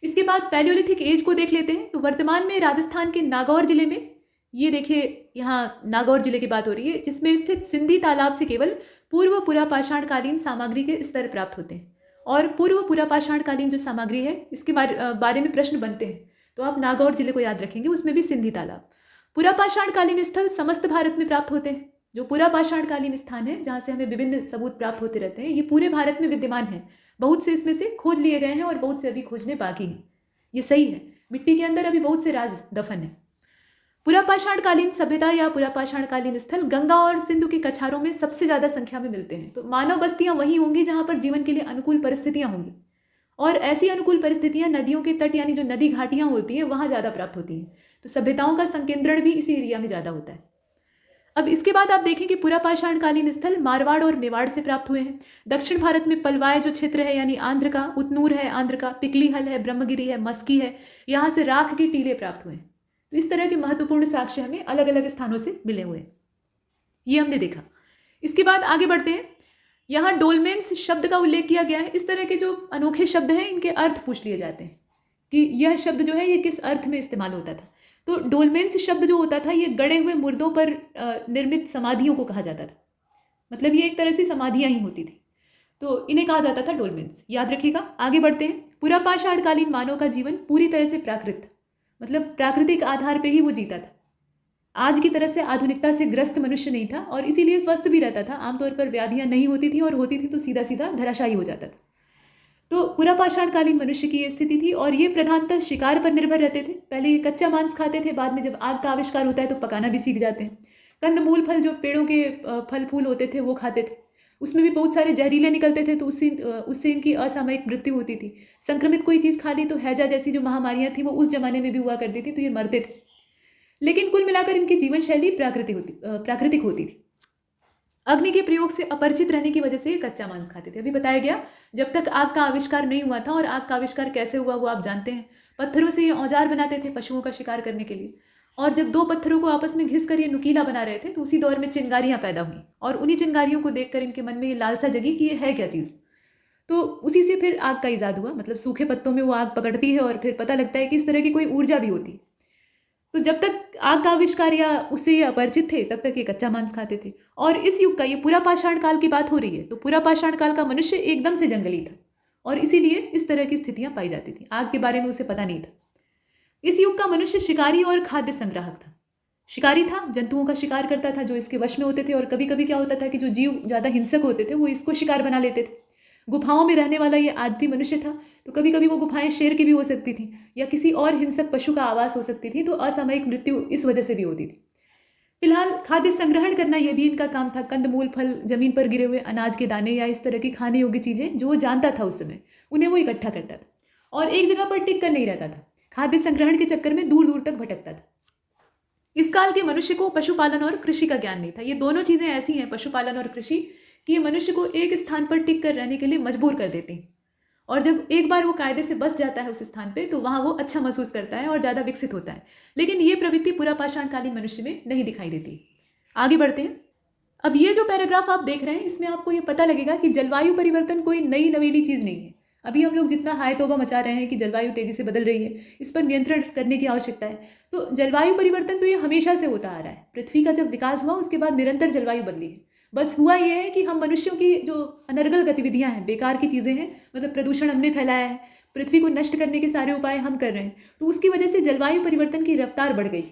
इसके बाद पैलियोलिथिक एज को देख लेते हैं। तो वर्तमान में राजस्थान के नागौर जिले में, ये देखिए यहाँ नागौर जिले की बात हो रही है, जिसमें स्थित सिंधी तालाब से केवल पूर्व पुरापाषाणकालीन सामग्री के स्तर प्राप्त होते हैं। और पूर्व पुरापाषाणकालीन जो सामग्री है इसके बारे में प्रश्न बनते हैं तो आप नागौर जिले को याद रखेंगे, उसमें भी सिंधी तालाब। पुरापाषाणकालीन स्थल समस्त भारत में प्राप्त होते हैं। जो पुरापाषाणकालीन स्थान है जहाँ से हमें विभिन्न सबूत प्राप्त होते रहते हैं, ये पूरे भारत में विद्यमान है। बहुत से इसमें से खोज लिए गए हैं और बहुत से अभी खोजने बाकी हैं। ये सही है, मिट्टी के अंदर अभी बहुत से राज दफन है। पुरापाषाणकालीन सभ्यता या पुरापाषाणकालीन स्थल गंगा और सिंधु के कछारों में सबसे ज़्यादा संख्या में मिलते हैं। तो मानव बस्तियाँ वहीं होंगी जहाँ पर जीवन के लिए अनुकूल परिस्थितियाँ होंगी, और ऐसी अनुकूल परिस्थितियाँ नदियों के तट यानी जो नदी घाटियाँ होती हैं वहाँ ज़्यादा प्राप्त होती हैं। तो सभ्यताओं का संकेंद्रण भी इसी एरिया में ज़्यादा होता है। अब इसके बाद आप देखें कि पुरापाषाणकालीन स्थल मारवाड़ और मेवाड़ से प्राप्त हुए हैं। दक्षिण भारत में पलवाय जो क्षेत्र है यानी आंध्र का, उतनूर है आंध्र का, पिकलीहल है, ब्रह्मगिरी है, मस्की है, यहाँ से राख के टीले प्राप्त हुए हैं। तो इस तरह के महत्वपूर्ण साक्ष्य हमें अलग अलग स्थानों से मिले हुए हैं, ये हमने देखा। इसके बाद आगे बढ़ते हैं। यहाँ डोलमेंस शब्द का उल्लेख किया गया है। इस तरह के जो अनोखे शब्द हैं इनके अर्थ पूछ लिए जाते हैं कि यह शब्द जो है ये किस अर्थ में इस्तेमाल होता था। तो डोलमेंस शब्द जो होता था ये गड़े हुए मुर्दों पर निर्मित समाधियों को कहा जाता था। मतलब ये एक तरह से समाधियाँ ही होती थी, तो इन्हें कहा जाता था डोलमेंस। याद रखिएगा। आगे बढ़ते हैं। पुरापाषाणकालीन मानव का जीवन पूरी तरह से प्राकृत, मतलब प्राकृतिक आधार पर ही वो जीता था। आज की तरह से आधुनिकता से ग्रस्त मनुष्य नहीं था और इसीलिए स्वस्थ भी रहता था। आमतौर पर व्याधियाँ नहीं होती थी और होती थी तो सीधा सीधा धराशायी हो जाता था। तो पुरापाषाणकालीन मनुष्य की ये स्थिति थी और ये प्रधानतः शिकार पर निर्भर रहते थे। पहले ये कच्चा मांस खाते थे, बाद में जब आग का आविष्कार होता है तो पकाना भी सीख जाते हैं। कंदमूल फल, जो पेड़ों के फल फूल होते थे वो खाते थे। उसमें भी बहुत सारे जहरीले निकलते थे तो उससे इनकी असामयिक मृत्यु होती थी। संक्रमित कोई चीज़ खा ली तो हैजा जैसी जो महामारियाँ थी वो उस जमाने में भी हुआ करती थी, तो ये मरते थे। लेकिन कुल मिलाकर इनकी जीवन शैली प्राकृतिक होती थी। अग्नि के प्रयोग से अपरिचित रहने की वजह से ये कच्चा मांस खाते थे। अभी बताया गया जब तक आग का आविष्कार नहीं हुआ था, और आग का आविष्कार कैसे हुआ वो आप जानते हैं। पत्थरों से ये औजार बनाते थे पशुओं का शिकार करने के लिए, और जब दो पत्थरों को आपस में घिस कर ये नुकीला बना रहे थे तो उसी दौर में चिंगारियाँ पैदा हुई, और उन्हीं चिंगारियों को देखकर इनके मन में ये लालसा जगी कि ये है क्या चीज़। तो उसी से फिर आग का ईजाद हुआ। मतलब सूखे पत्तों में वो आग पकड़ती है और फिर पता लगता है कि इस तरह की कोई ऊर्जा भी होती है। तो जब तक आग का आविष्कार या उससे ये अपरिचित थे तब तक ये कच्चा मांस खाते थे। और इस युग का, ये पुरापाषाण काल की बात हो रही है, तो पुरापाषाण काल का मनुष्य एकदम से जंगली था और इसीलिए इस तरह की स्थितियां पाई जाती थी। आग के बारे में उसे पता नहीं था। इस युग का मनुष्य शिकारी और खाद्य संग्राहक था। शिकारी था, जंतुओं का शिकार करता था जो इसके वश में होते थे, और कभी कभी क्या होता था कि जो जीव ज़्यादा हिंसक होते थे वो इसको शिकार बना लेते थे। गुफाओं में रहने वाला ये आदमी मनुष्य था, तो कभी कभी वो गुफाएं शेर की भी हो सकती थी या किसी और हिंसक पशु का आवास हो सकती थी, तो असामयिक मृत्यु इस वजह से भी होती थी। फिलहाल खाद्य संग्रहण करना यह भी इनका काम था। कंदमूल फल, जमीन पर गिरे हुए अनाज के दाने या इस तरह की खाने योग्य चीज़ें जो वो जानता था उस समय, उन्हें वो इकट्ठा करता था और एक जगह पर टिक कर नहीं रहता था। खाद्य संग्रहण के चक्कर में दूर दूर तक भटकता था। इस काल के मनुष्य को पशुपालन और कृषि का ज्ञान नहीं था। ये दोनों चीज़ें ऐसी हैं, पशुपालन और कृषि, कि ये मनुष्य को एक स्थान पर टिक कर रहने के लिए मजबूर कर देते हैं। और जब एक बार वो कायदे से बस जाता है उस स्थान पे तो वहाँ वो अच्छा महसूस करता है और ज़्यादा विकसित होता है। लेकिन ये प्रवृत्ति पूरा पाषाणकालीन मनुष्य में नहीं दिखाई देती। आगे बढ़ते हैं। अब ये जो पैराग्राफ आप देख रहे हैं इसमें आपको ये पता लगेगा कि जलवायु परिवर्तन कोई नई नवेली चीज़ नहीं है। अभी हम लोग जितना हाय तौबा मचा रहे हैं कि जलवायु तेजी से बदल रही है, इस पर नियंत्रण करने की आवश्यकता है, तो जलवायु परिवर्तन तो ये हमेशा से होता आ रहा है। पृथ्वी का जब विकास हुआ उसके बाद निरंतर जलवायु बदली है। बस हुआ ये है कि हम मनुष्यों की जो अनर्गल गतिविधियां हैं, बेकार की चीज़ें हैं, मतलब प्रदूषण हमने फैलाया है, पृथ्वी को नष्ट करने के सारे उपाय हम कर रहे हैं, तो उसकी वजह से जलवायु परिवर्तन की रफ्तार बढ़ गई।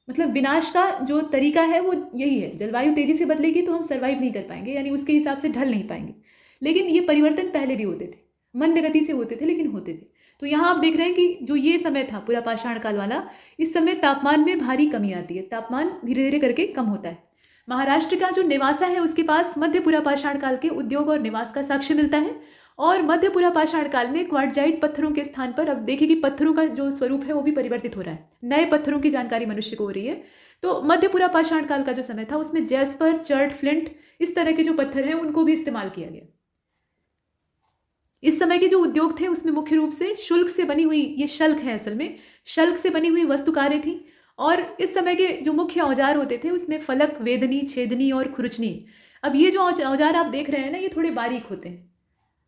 मतलब विनाश का जो तरीका है वो यही है, जलवायु तेजी से बदलेगी तो हम सर्वाइव नहीं कर पाएंगे, यानी उसके हिसाब से ढल नहीं पाएंगे। लेकिन ये परिवर्तन पहले भी होते थे, मंद गति से होते थे लेकिन होते थे। तो यहाँ आप देख रहे हैं कि जो ये समय था पूरा पाषाण काल वाला, इस समय तापमान में भारी कमी आती है, तापमान धीरे धीरे करके कम होता है। महाराष्ट्र का जो निवासा है उसके पास मध्य पूरा पाषाण काल के उद्योग और निवास का साक्ष्य मिलता है। और मध्य पूरा पाषाण काल में क्वार्टजाइट पत्थरों के स्थान पर अब देखिए कि पत्थरों का जो स्वरूप है वो भी परिवर्तित हो रहा है, नए पत्थरों की जानकारी मनुष्य को हो रही है। तो मध्य पूरा पाषाण काल का जो समय था उसमें जैस्पर, चर्ट, फ्लिंट, इस तरह के जो पत्थर हैं उनको भी इस्तेमाल किया गया। इस समय के जो उद्योग थे उसमें मुख्य रूप से शुल्क से बनी हुई, ये शल्क है असल में, शल्क से बनी हुई वस्तुकारें थी। और इस समय के जो मुख्य औजार होते थे उसमें फलक, वेदनी, छेदनी और खुरचनी। अब ये जो औजार आप देख रहे हैं ना, ये थोड़े बारीक होते हैं।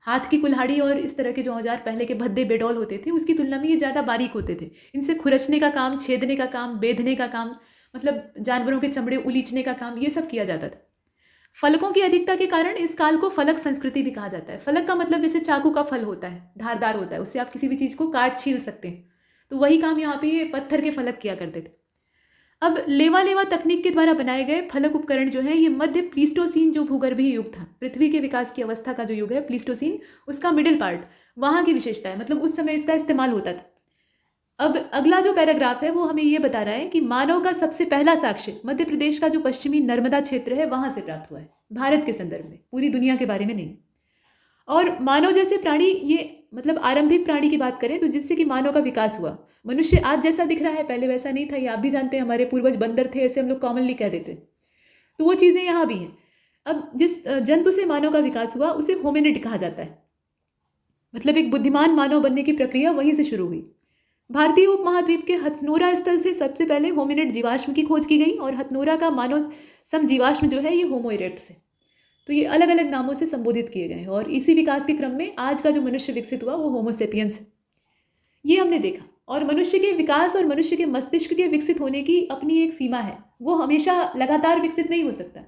हाथ की कुल्हाड़ी और इस तरह के जो औजार पहले के भद्दे बेडौल होते थे उसकी तुलना में ये ज़्यादा बारीक होते थे। इनसे खुरचने का काम, छेदने का काम, बेधने का काम, मतलब जानवरों के चमड़े उलीचने का काम, ये सब किया जाता था। फलकों की अधिकता के कारण इस काल को फलक संस्कृति भी कहा जाता है। फलक का मतलब जैसे चाकू का फल होता है, धारदार होता है, उससे आप किसी भी चीज़ को काट छील सकते हैं। तो वही काम यहाँ पे ये पत्थर के फलक किया करते थे। अब लेवा तकनीक के द्वारा बनाए गए फलक उपकरण जो है ये मध्य प्लीस्टोसीन जो भूगर्भीय युग था, पृथ्वी के विकास की अवस्था का जो युग है प्लीस्टोसीन, उसका मिडिल पार्ट, वहाँ की विशेषता है, मतलब उस समय इसका इस्तेमाल होता था। अब अगला जो पैराग्राफ है वो हमें ये बता रहा है कि मानव का सबसे पहला साक्ष्य मध्य प्रदेश का जो पश्चिमी नर्मदा क्षेत्र है वहाँ से प्राप्त हुआ है, भारत के संदर्भ में, पूरी दुनिया के बारे में नहीं। और मानव जैसे प्राणी, ये मतलब आरंभिक प्राणी की बात करें तो जिससे कि मानव का विकास हुआ। मनुष्य आज जैसा दिख रहा है पहले वैसा नहीं था, ये आप भी जानते हैं, हमारे पूर्वज बंदर थे, ऐसे हम लोग कॉमनली कह देते हैं। तो वो चीज़ें यहाँ भी हैं। अब जिस जंतु से मानव का विकास हुआ उसे होमिनिड कहा जाता है, मतलब एक बुद्धिमान मानव बनने की प्रक्रिया वहीं से शुरू हुई। भारतीय उपमहाद्वीप के हथनोरा स्थल से सबसे पहले होमिनिड जीवाश्म की खोज की गई और हथनोरा का मानव समजीवाश्म जो है ये होमो इरेक्टस है। तो ये अलग अलग नामों से संबोधित किए गए और इसी विकास के क्रम में आज का जो मनुष्य विकसित हुआ वो होमो सेपियंस है, ये हमने देखा। और मनुष्य के विकास और मनुष्य के मस्तिष्क के विकसित होने की अपनी एक सीमा है, वो हमेशा लगातार विकसित नहीं हो सकता।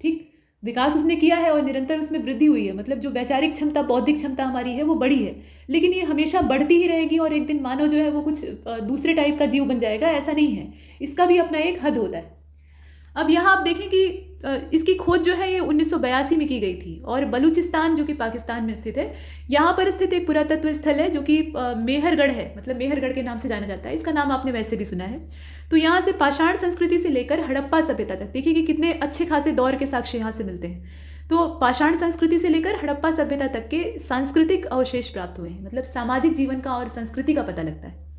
ठीक, विकास उसने किया है और निरंतर उसमें वृद्धि हुई है, मतलब जो वैचारिक क्षमता, बौद्धिक क्षमता हमारी है वो बढ़ी है, लेकिन ये हमेशा बढ़ती ही रहेगी और एक दिन मानव जो है वो कुछ दूसरे टाइप का जीव बन जाएगा, ऐसा नहीं है। इसका भी अपना एक हद होता है। अब यहाँ आप देखें कि इसकी खोज जो है ये 1982 में की गई थी और बलूचिस्तान जो कि पाकिस्तान में स्थित है, यहाँ पर स्थित एक पुरातत्व स्थल है जो कि मेहरगढ़ है, मतलब मेहरगढ़ के नाम से जाना जाता है। इसका नाम आपने वैसे भी सुना है। तो यहाँ से पाषाण संस्कृति से लेकर हड़प्पा सभ्यता तक, देखिए कि कितने अच्छे खासे दौर के साक्ष्य यहाँ से मिलते हैं। तो पाषाण संस्कृति से लेकर हड़प्पा सभ्यता तक के सांस्कृतिक अवशेष प्राप्त हुए हैं, मतलब सामाजिक जीवन का और संस्कृति का पता लगता है।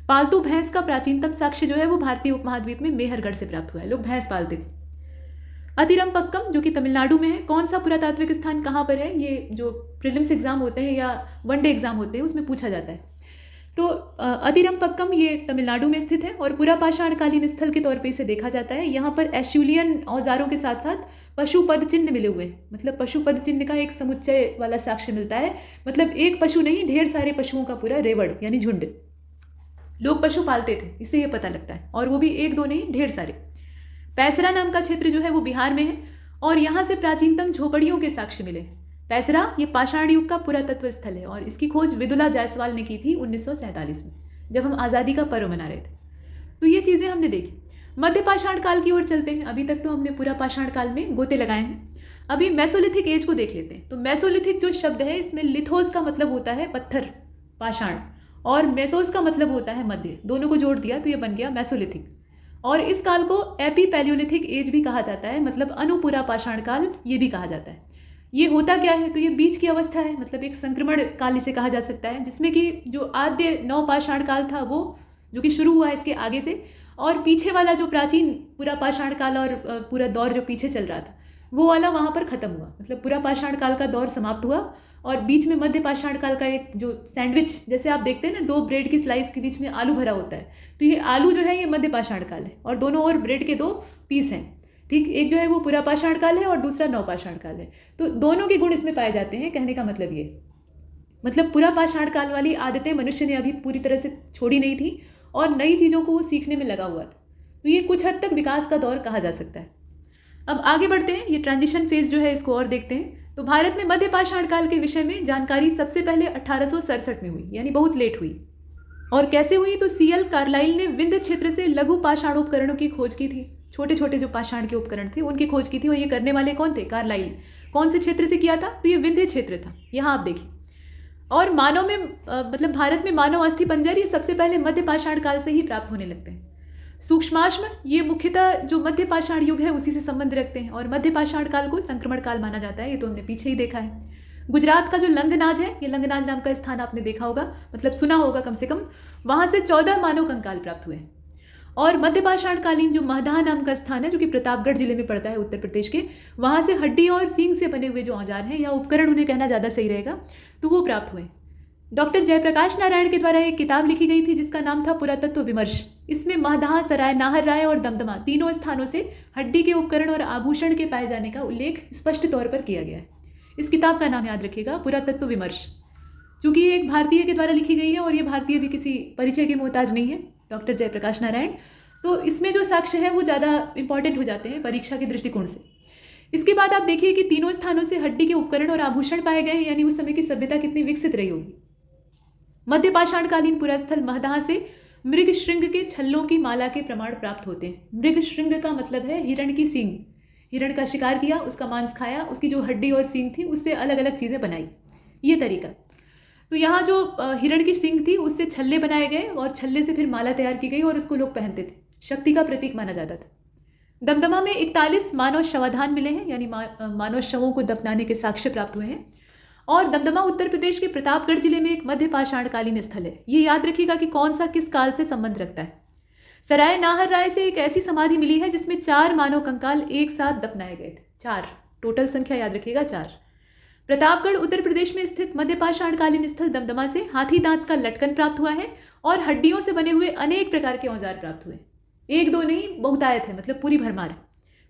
पालतू भैंस का प्राचीनतम साक्ष्य जो है वो भारतीय उपमहाद्वीप में मेहरगढ़ से प्राप्त हुआ है, लोग भैंस पालते थे। अतिरमपक्कम जो कि तमिलनाडु में है, कौन सा पुरातात्विक स्थान कहाँ पर है, ये जो प्रीलिम्स एग्जाम होते हैं या वनडे एग्जाम होते हैं उसमें पूछा जाता है। तो अतिरमपक्कम ये तमिलनाडु में स्थित है और पूरा पाषाणकालीन स्थल के तौर पे इसे देखा जाता है। यहाँ पर एशुलियन औजारों के साथ साथ पशुपद चिन्ह मिले हुए हैं, मतलब पशुपद चिन्ह का एक समुच्चय वाला साक्ष्य मिलता है, मतलब एक पशु नहीं, ढेर सारे पशुओं का पूरा रेवड़ यानी झुंड। लोग पशु पालते थे, इससे ये पता लगता है, और वो भी एक दो नहीं, ढेर सारे। पैसरा नाम का क्षेत्र जो है वो बिहार में है और यहाँ से प्राचीनतम झोपड़ियों के साक्ष्य मिले। पैसरा ये पाषाण युग का पुरातत्व स्थल है और इसकी खोज विदुला जायसवाल ने की थी 1947 में, जब हम आज़ादी का पर्व मना रहे थे। तो ये चीज़ें हमने देखी। मध्य पाषाण काल की ओर चलते हैं। अभी तक तो हमने पूरा पाषाण काल में गोते लगाए हैं, अभी मेसोलिथिक एज को देख लेते हैं। तो मेसोलिथिक जो शब्द है इसमें लिथोस का मतलब होता है पत्थर, पाषाण, और मेसोस का मतलब होता है मध्य, दोनों को जोड़ दिया तो ये बन गया मेसोलिथिक। और इस काल को एपी पैलियोलिथिक एज भी कहा जाता है, मतलब अनुपुरा पाषाण काल ये भी कहा जाता है। ये होता क्या है, तो ये बीच की अवस्था है, मतलब एक संक्रमण काल इसे कहा जा सकता है, जिसमें कि जो आद्य नवपाषाण काल था वो जो कि शुरू हुआ इसके आगे से, और पीछे वाला जो प्राचीन पूरा पाषाण काल और पूरा दौर जो पीछे चल रहा था वो वाला वहाँ पर ख़त्म हुआ, मतलब पूरा पाषाण काल का दौर समाप्त हुआ और बीच में मध्य पाषाण काल का एक जो सैंडविच जैसे आप देखते हैं ना, 2 ब्रेड की स्लाइस के बीच में आलू भरा होता है, तो ये आलू जो है ये मध्य पाषाण काल है, और दोनों ओर ब्रेड के 2 पीस हैं। ठीक, एक जो है वो पुरा पाषाण काल है और दूसरा नव पाषाण काल है। तो दोनों के गुण इसमें पाए जाते हैं। कहने का मतलब ये, मतलब पुरा पाषाण काल वाली आदतें मनुष्य ने अभी पूरी तरह से छोड़ी नहीं थी और नई चीज़ों को वो सीखने में लगा हुआ था। तो ये कुछ हद तक विकास का दौर कहा जा सकता है। अब आगे बढ़ते हैं, ये ट्रांजिशन फेज जो है इसको और देखते हैं। तो भारत में मध्य पाषाण काल के विषय में जानकारी सबसे पहले 1867 में हुई, यानी बहुत लेट हुई। और कैसे हुई, तो सीएल कार्लाइल ने विंध्य क्षेत्र से लघु पाषाणोपकरणों की खोज की थी। छोटे छोटे जो पाषाण के उपकरण थे उनकी खोज की थी, और ये करने वाले कौन थे? कार्लाइल। कौन से क्षेत्र से किया था? तो ये विंध्य क्षेत्र था। यहाँ आप देखिए। और मानव में मतलब भारत में मानव अस्थि पंजर ये सबसे पहले मध्य पाषाण काल से ही प्राप्त होने लगते हैं। सूक्ष्माश्म ये मुख्यतः जो मध्य पाषाण युग है उसी से संबंध रखते हैं, और मध्य पाषाण काल को संक्रमण काल माना जाता है। ये तो हमने पीछे ही देखा है। गुजरात का जो लंगनाज है, ये लंगनाज नाम का स्थान आपने देखा होगा, मतलब सुना होगा कम से कम, वहाँ से 14 मानव कंकाल प्राप्त हुए। और मध्य पाषाण कालीन जो महदाह नाम का स्थान है, जो कि प्रतापगढ़ जिले में पड़ता है उत्तर प्रदेश के, वहाँ से हड्डी और सींग से बने हुए जो औजार हैं या उपकरण उन्हें कहना ज़्यादा सही रहेगा, तो वो प्राप्त हुए। डॉक्टर जयप्रकाश नारायण के द्वारा एक किताब लिखी गई थी जिसका नाम था पुरातत्व विमर्श। इसमें महदाह, सराय, नाहर राय और दमदमा तीनों स्थानों से हड्डी के उपकरण और आभूषण के पाए जाने का उल्लेख स्पष्ट तौर पर किया गया है। इस किताब का नाम याद रखिएगा, पुरातत्व विमर्श। चूंकि ये एक भारतीय के द्वारा लिखी गई है और ये भारतीय भी किसी परिचय के मोहताज नहीं है, डॉक्टर जयप्रकाश नारायण, तो इसमें जो साक्ष्य है वो ज़्यादा इंपॉर्टेंट हो जाते हैं परीक्षा के दृष्टिकोण से। इसके बाद आप देखिए कि तीनों स्थानों से हड्डी के उपकरण और आभूषण पाए गए हैं, यानी उस समय की सभ्यता कितनी विकसित रही होगी। मध्य पाषाणकालीन पुरास्थल महदाह से मृग श्रृंग के छल्लों की माला के प्रमाण प्राप्त होते हैं। मृग श्रृंग का मतलब है हिरण की सींग। हिरण का शिकार किया, उसका मांस खाया, उसकी जो हड्डी और सींग थी उससे अलग अलग चीज़ें बनाई, ये तरीका। तो यहाँ जो हिरण की सींग थी उससे छल्ले बनाए गए और छल्ले से फिर माला तैयार की गई और उसको लोग पहनते थे, शक्ति का प्रतीक माना जाता था। दमदमा में 41 मानव शवाधान मिले हैं, यानी मानव शवों को दफनाने के साक्ष्य प्राप्त हुए हैं। और दमदमा उत्तर प्रदेश के प्रतापगढ़ जिले में एक मध्य पाषाणकालीन स्थल है। ये याद रखिएगा कि कौन सा किस काल से संबंध रखता है। सराय नाहर राय से एक ऐसी समाधि मिली है जिसमें 4 मानव कंकाल एक साथ दफनाए गए थे। 4 टोटल संख्या याद रखिएगा, 4। प्रतापगढ़ उत्तर प्रदेश में स्थित मध्य पाषाणकालीन स्थल दमदमा से हाथी दांत का लटकन प्राप्त हुआ है और हड्डियों से बने हुए अनेक प्रकार के औजार प्राप्त हुए। 1-2 नहीं, बहुतायत है, मतलब पूरी भरमार।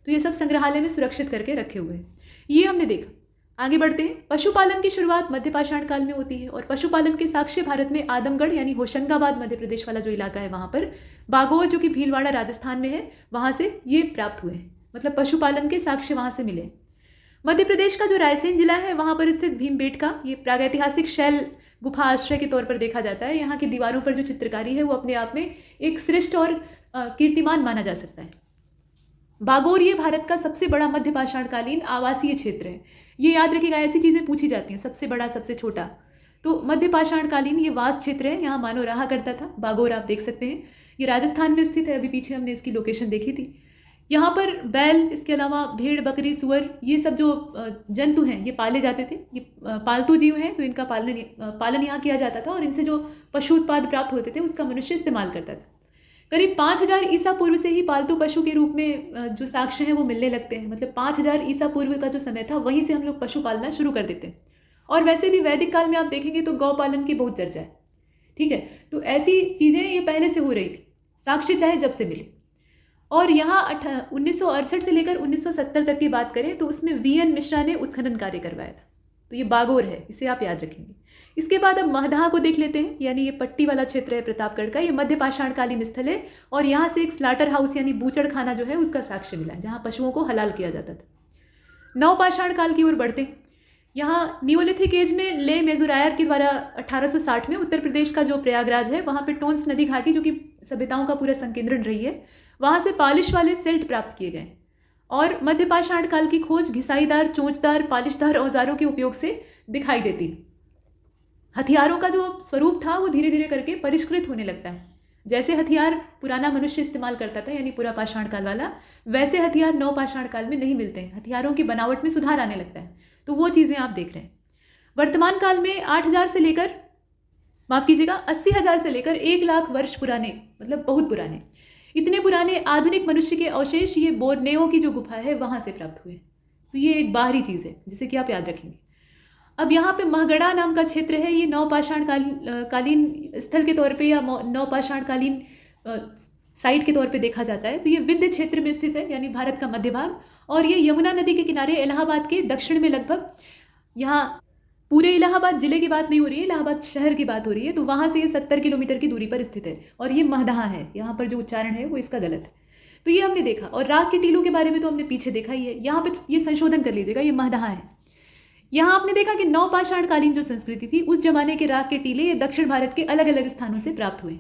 तो ये सब संग्रहालय में सुरक्षित करके रखे हुए हैं। ये हमने देखा। आगे बढ़ते हैं। पशुपालन की शुरुआत मध्य पाषाण काल में होती है और पशुपालन के साक्ष्य भारत में आदमगढ़ यानी होशंगाबाद मध्य प्रदेश वाला जो इलाका है वहाँ पर, बागोर जो कि भीलवाड़ा राजस्थान में है, वहाँ से ये प्राप्त हुए हैं, मतलब पशुपालन के साक्ष्य वहाँ से मिले। मध्य प्रदेश का जो रायसेन जिला है वहाँ पर स्थित भीमबेटका, ये प्रागैतिहासिक शैल गुफा आश्रय के तौर पर देखा जाता है। यहाँ की दीवारों पर जो चित्रकारी है वो अपने आप में एक श्रेष्ठ और कीर्तिमान माना जा सकता है। बागोर ये भारत का सबसे बड़ा मध्य पाषाणकालीन आवासीय क्षेत्र है। ये याद रखिएगा, ऐसी चीज़ें पूछी जाती हैं, सबसे बड़ा सबसे छोटा। तो मध्य पाषाणकालीन ये वास क्षेत्र है, यहाँ मानव रहा करता था। बागोर आप देख सकते हैं, ये राजस्थान में स्थित है। अभी पीछे हमने इसकी लोकेशन देखी थी। यहाँ पर बैल, इसके अलावा भेड़, बकरी, सुअर, ये सब जो जंतु हैं ये पाले जाते थे। ये पालतू जीव हैं, तो इनका पालन यहाँ किया जाता था और इनसे जो पशु उत्पाद प्राप्त होते थे उसका मनुष्य इस्तेमाल करता था। करीब 5000 ईसा पूर्व से ही पालतू पशु के रूप में जो साक्ष्य हैं वो मिलने लगते हैं। मतलब 5000 ईसा पूर्व का जो समय था वहीं से हम लोग पशु पालना शुरू कर देते हैं। और वैसे भी वैदिक काल में आप देखेंगे तो गौ पालन की बहुत चर्चा है, ठीक है। तो ऐसी चीज़ें ये पहले से हो रही थी, साक्ष्य चाहे जब से मिले। और यहाँ 1968 से लेकर 1970 तक की बात करें तो उसमें VN मिश्रा ने उत्खनन कार्य करवाया था। तो ये बागोर है, इसे आप याद रखेंगे। इसके बाद अब महदाह को देख लेते हैं, यानी ये पट्टी वाला क्षेत्र है प्रतापगढ़ का। ये मध्य पाषाणकालीन स्थल है और यहाँ से एक स्लाटर हाउस यानी बूचड़ खाना जो है उसका साक्ष्य मिला है, जहाँ पशुओं को हलाल किया जाता था। नव पाषाण काल की ओर बढ़ते हैं। यहाँ नियोलिथिक एज में ले मेजुरायर के द्वारा 1860 में उत्तर प्रदेश का जो प्रयागराज है वहाँ पे टोन्स नदी घाटी, जो कि सभ्यताओं का पूरा संकेंद्रण रही है, वहाँ से पॉलिश वाले सेल्ट प्राप्त किए गए। और मध्य पाषाण काल की खोज घिसाईदार, चोंचदार, पालिशदार औजारों के उपयोग से दिखाई देती। हथियारों का जो स्वरूप था वो धीरे धीरे करके परिष्कृत होने लगता है। जैसे हथियार पुराना मनुष्य इस्तेमाल करता था यानी पूरा पाषाण काल वाला, वैसे हथियार नव पाषाण काल में नहीं मिलते हैं। हथियारों की बनावट में सुधार आने लगता है। तो वो चीज़ें आप देख रहे हैं। वर्तमान काल में 8000 से लेकर, माफ़ कीजिएगा, 80,000 से लेकर 1 लाख वर्ष पुराने, मतलब बहुत पुराने, इतने पुराने आधुनिक मनुष्य के अवशेष ये बोर्नेओ की जो गुफा है वहाँ से प्राप्त हुए। तो ये एक बाहरी चीज़ है जिसे कि आप याद रखेंगे। अब यहाँ पे महगढ़ा नाम का क्षेत्र है, ये नवपाषाण कालीन स्थल के तौर पे या नवपाषाण कालीन साइट के तौर पे देखा जाता है। तो ये विंध्य क्षेत्र में स्थित है, यानी भारत का मध्य भाग, और ये यमुना नदी के किनारे इलाहाबाद के दक्षिण में लगभग, यहाँ पूरे इलाहाबाद जिले की बात नहीं हो रही है, इलाहाबाद शहर की बात हो रही है, तो वहाँ से ये 70 किलोमीटर की दूरी पर स्थित है। और ये महदहा है, यहाँ पर जो उच्चारण है वो इसका गलत है। तो ये हमने देखा, और राग के टीलों के बारे में तो हमने पीछे देखा ही है, यहाँ पे ये संशोधन कर लीजिएगा, ये महदहा है। यहाँ आपने देखा कि नवपाषाण कालीन जो संस्कृति थी उस जमाने के राग के टीले ये दक्षिण भारत के अलग अलग स्थानों से प्राप्त हुए।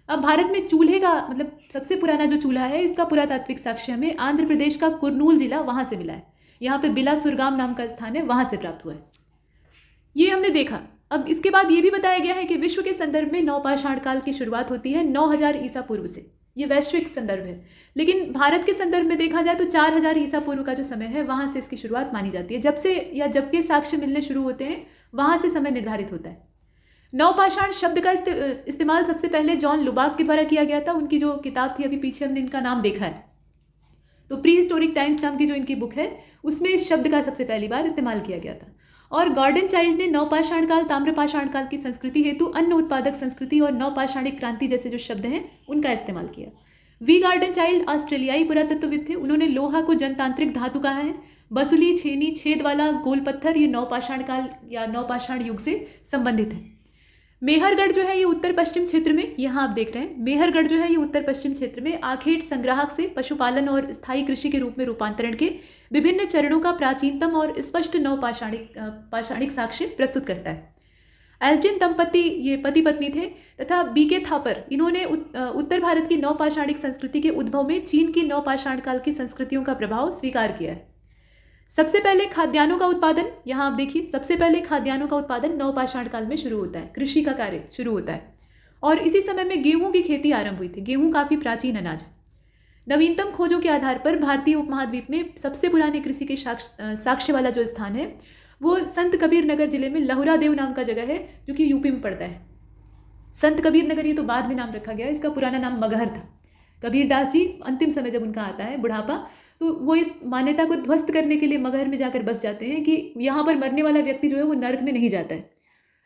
अब भारत में चूल्हे का मतलब सबसे पुराना जो चूल्हा है इसका पुरातात्विक साक्ष्य हमें आंध्र प्रदेश का कुर्नूल जिला वहाँ से मिला है। यहाँ पे बिला सुरगाम नाम का स्थान है, वहाँ से प्राप्त हुआ है। ये हमने देखा। अब इसके बाद ये भी बताया गया है कि विश्व के संदर्भ में नवपाषाण काल की शुरुआत होती है 9000 ईसा पूर्व से, ये वैश्विक संदर्भ है। लेकिन भारत के संदर्भ में देखा जाए तो 4000 ईसा पूर्व का जो समय है वहाँ से इसकी शुरुआत मानी जाती है। जब से या जब के साक्ष्य मिलने शुरू होते हैं वहाँ से समय निर्धारित होता है। नवपाषाण शब्द का इस्तेमाल सबसे पहले जॉन लुबाक के द्वारा किया गया था। उनकी जो किताब थी, अभी पीछे हमने इनका नाम देखा है, तो प्री हिस्टोरिक टाइम्स नाम की जो इनकी बुक है उसमें इस शब्द का सबसे पहली बार इस्तेमाल किया गया था। और गॉर्डन चाइल्ड ने नवपाषाण काल, ताम्रपाषाण काल की संस्कृति हेतु अन्न उत्पादक संस्कृति और नवपाषाणिक क्रांति जैसे जो शब्द हैं उनका इस्तेमाल किया। वी गार्डन चाइल्ड ऑस्ट्रेलियाई पुरातत्वविद थे, उन्होंने लोहा को जनतांत्रिक धातु कहा है। बसुली, छेनी, छेद वाला गोल पत्थर ये नवपाषाण काल या नवपाषाण युग से संबंधित है। मेहरगढ़ जो है ये उत्तर पश्चिम क्षेत्र में, यहाँ आप देख रहे हैं मेहरगढ़ जो है ये उत्तर पश्चिम क्षेत्र में आखेट संग्राहक से पशुपालन और स्थायी कृषि के रूप में रूपांतरण के विभिन्न चरणों का प्राचीनतम और स्पष्ट पाषाणिक साक्ष्य प्रस्तुत करता है। एल्जिन दंपति ये पति पत्नी थे तथा बीके थापर, इन्होंने उत्तर भारत की नवपाषाणिक संस्कृति के उद्भव में चीन की नवपाषाण काल की संस्कृतियों का प्रभाव स्वीकार किया है। सबसे पहले खाद्यान्नों का उत्पादन, यहाँ आप देखिए, सबसे पहले खाद्यान्नों का उत्पादन नवपाषाण काल में शुरू होता है, कृषि का कार्य शुरू होता है। और इसी समय में गेहूं की खेती आरंभ हुई थी। गेहूं काफ़ी प्राचीन अनाज। नवीनतम खोजों के आधार पर भारतीय उपमहाद्वीप में सबसे पुराने कृषि के साक्ष्य वाला जो स्थान है वो संत कबीर नगर जिले में लहुरा देव नाम का जगह है, जो कि यूपी में पड़ता है। संत कबीर नगर ये तो बाद में नाम रखा गया, इसका पुराना नाम मगहर था। कबीरदास जी अंतिम समय जब उनका आता है बुढ़ापा, तो वो इस मान्यता को ध्वस्त करने के लिए मगहर में जाकर बस जाते हैं कि यहाँ पर मरने वाला व्यक्ति जो है वो नर्क में नहीं जाता है।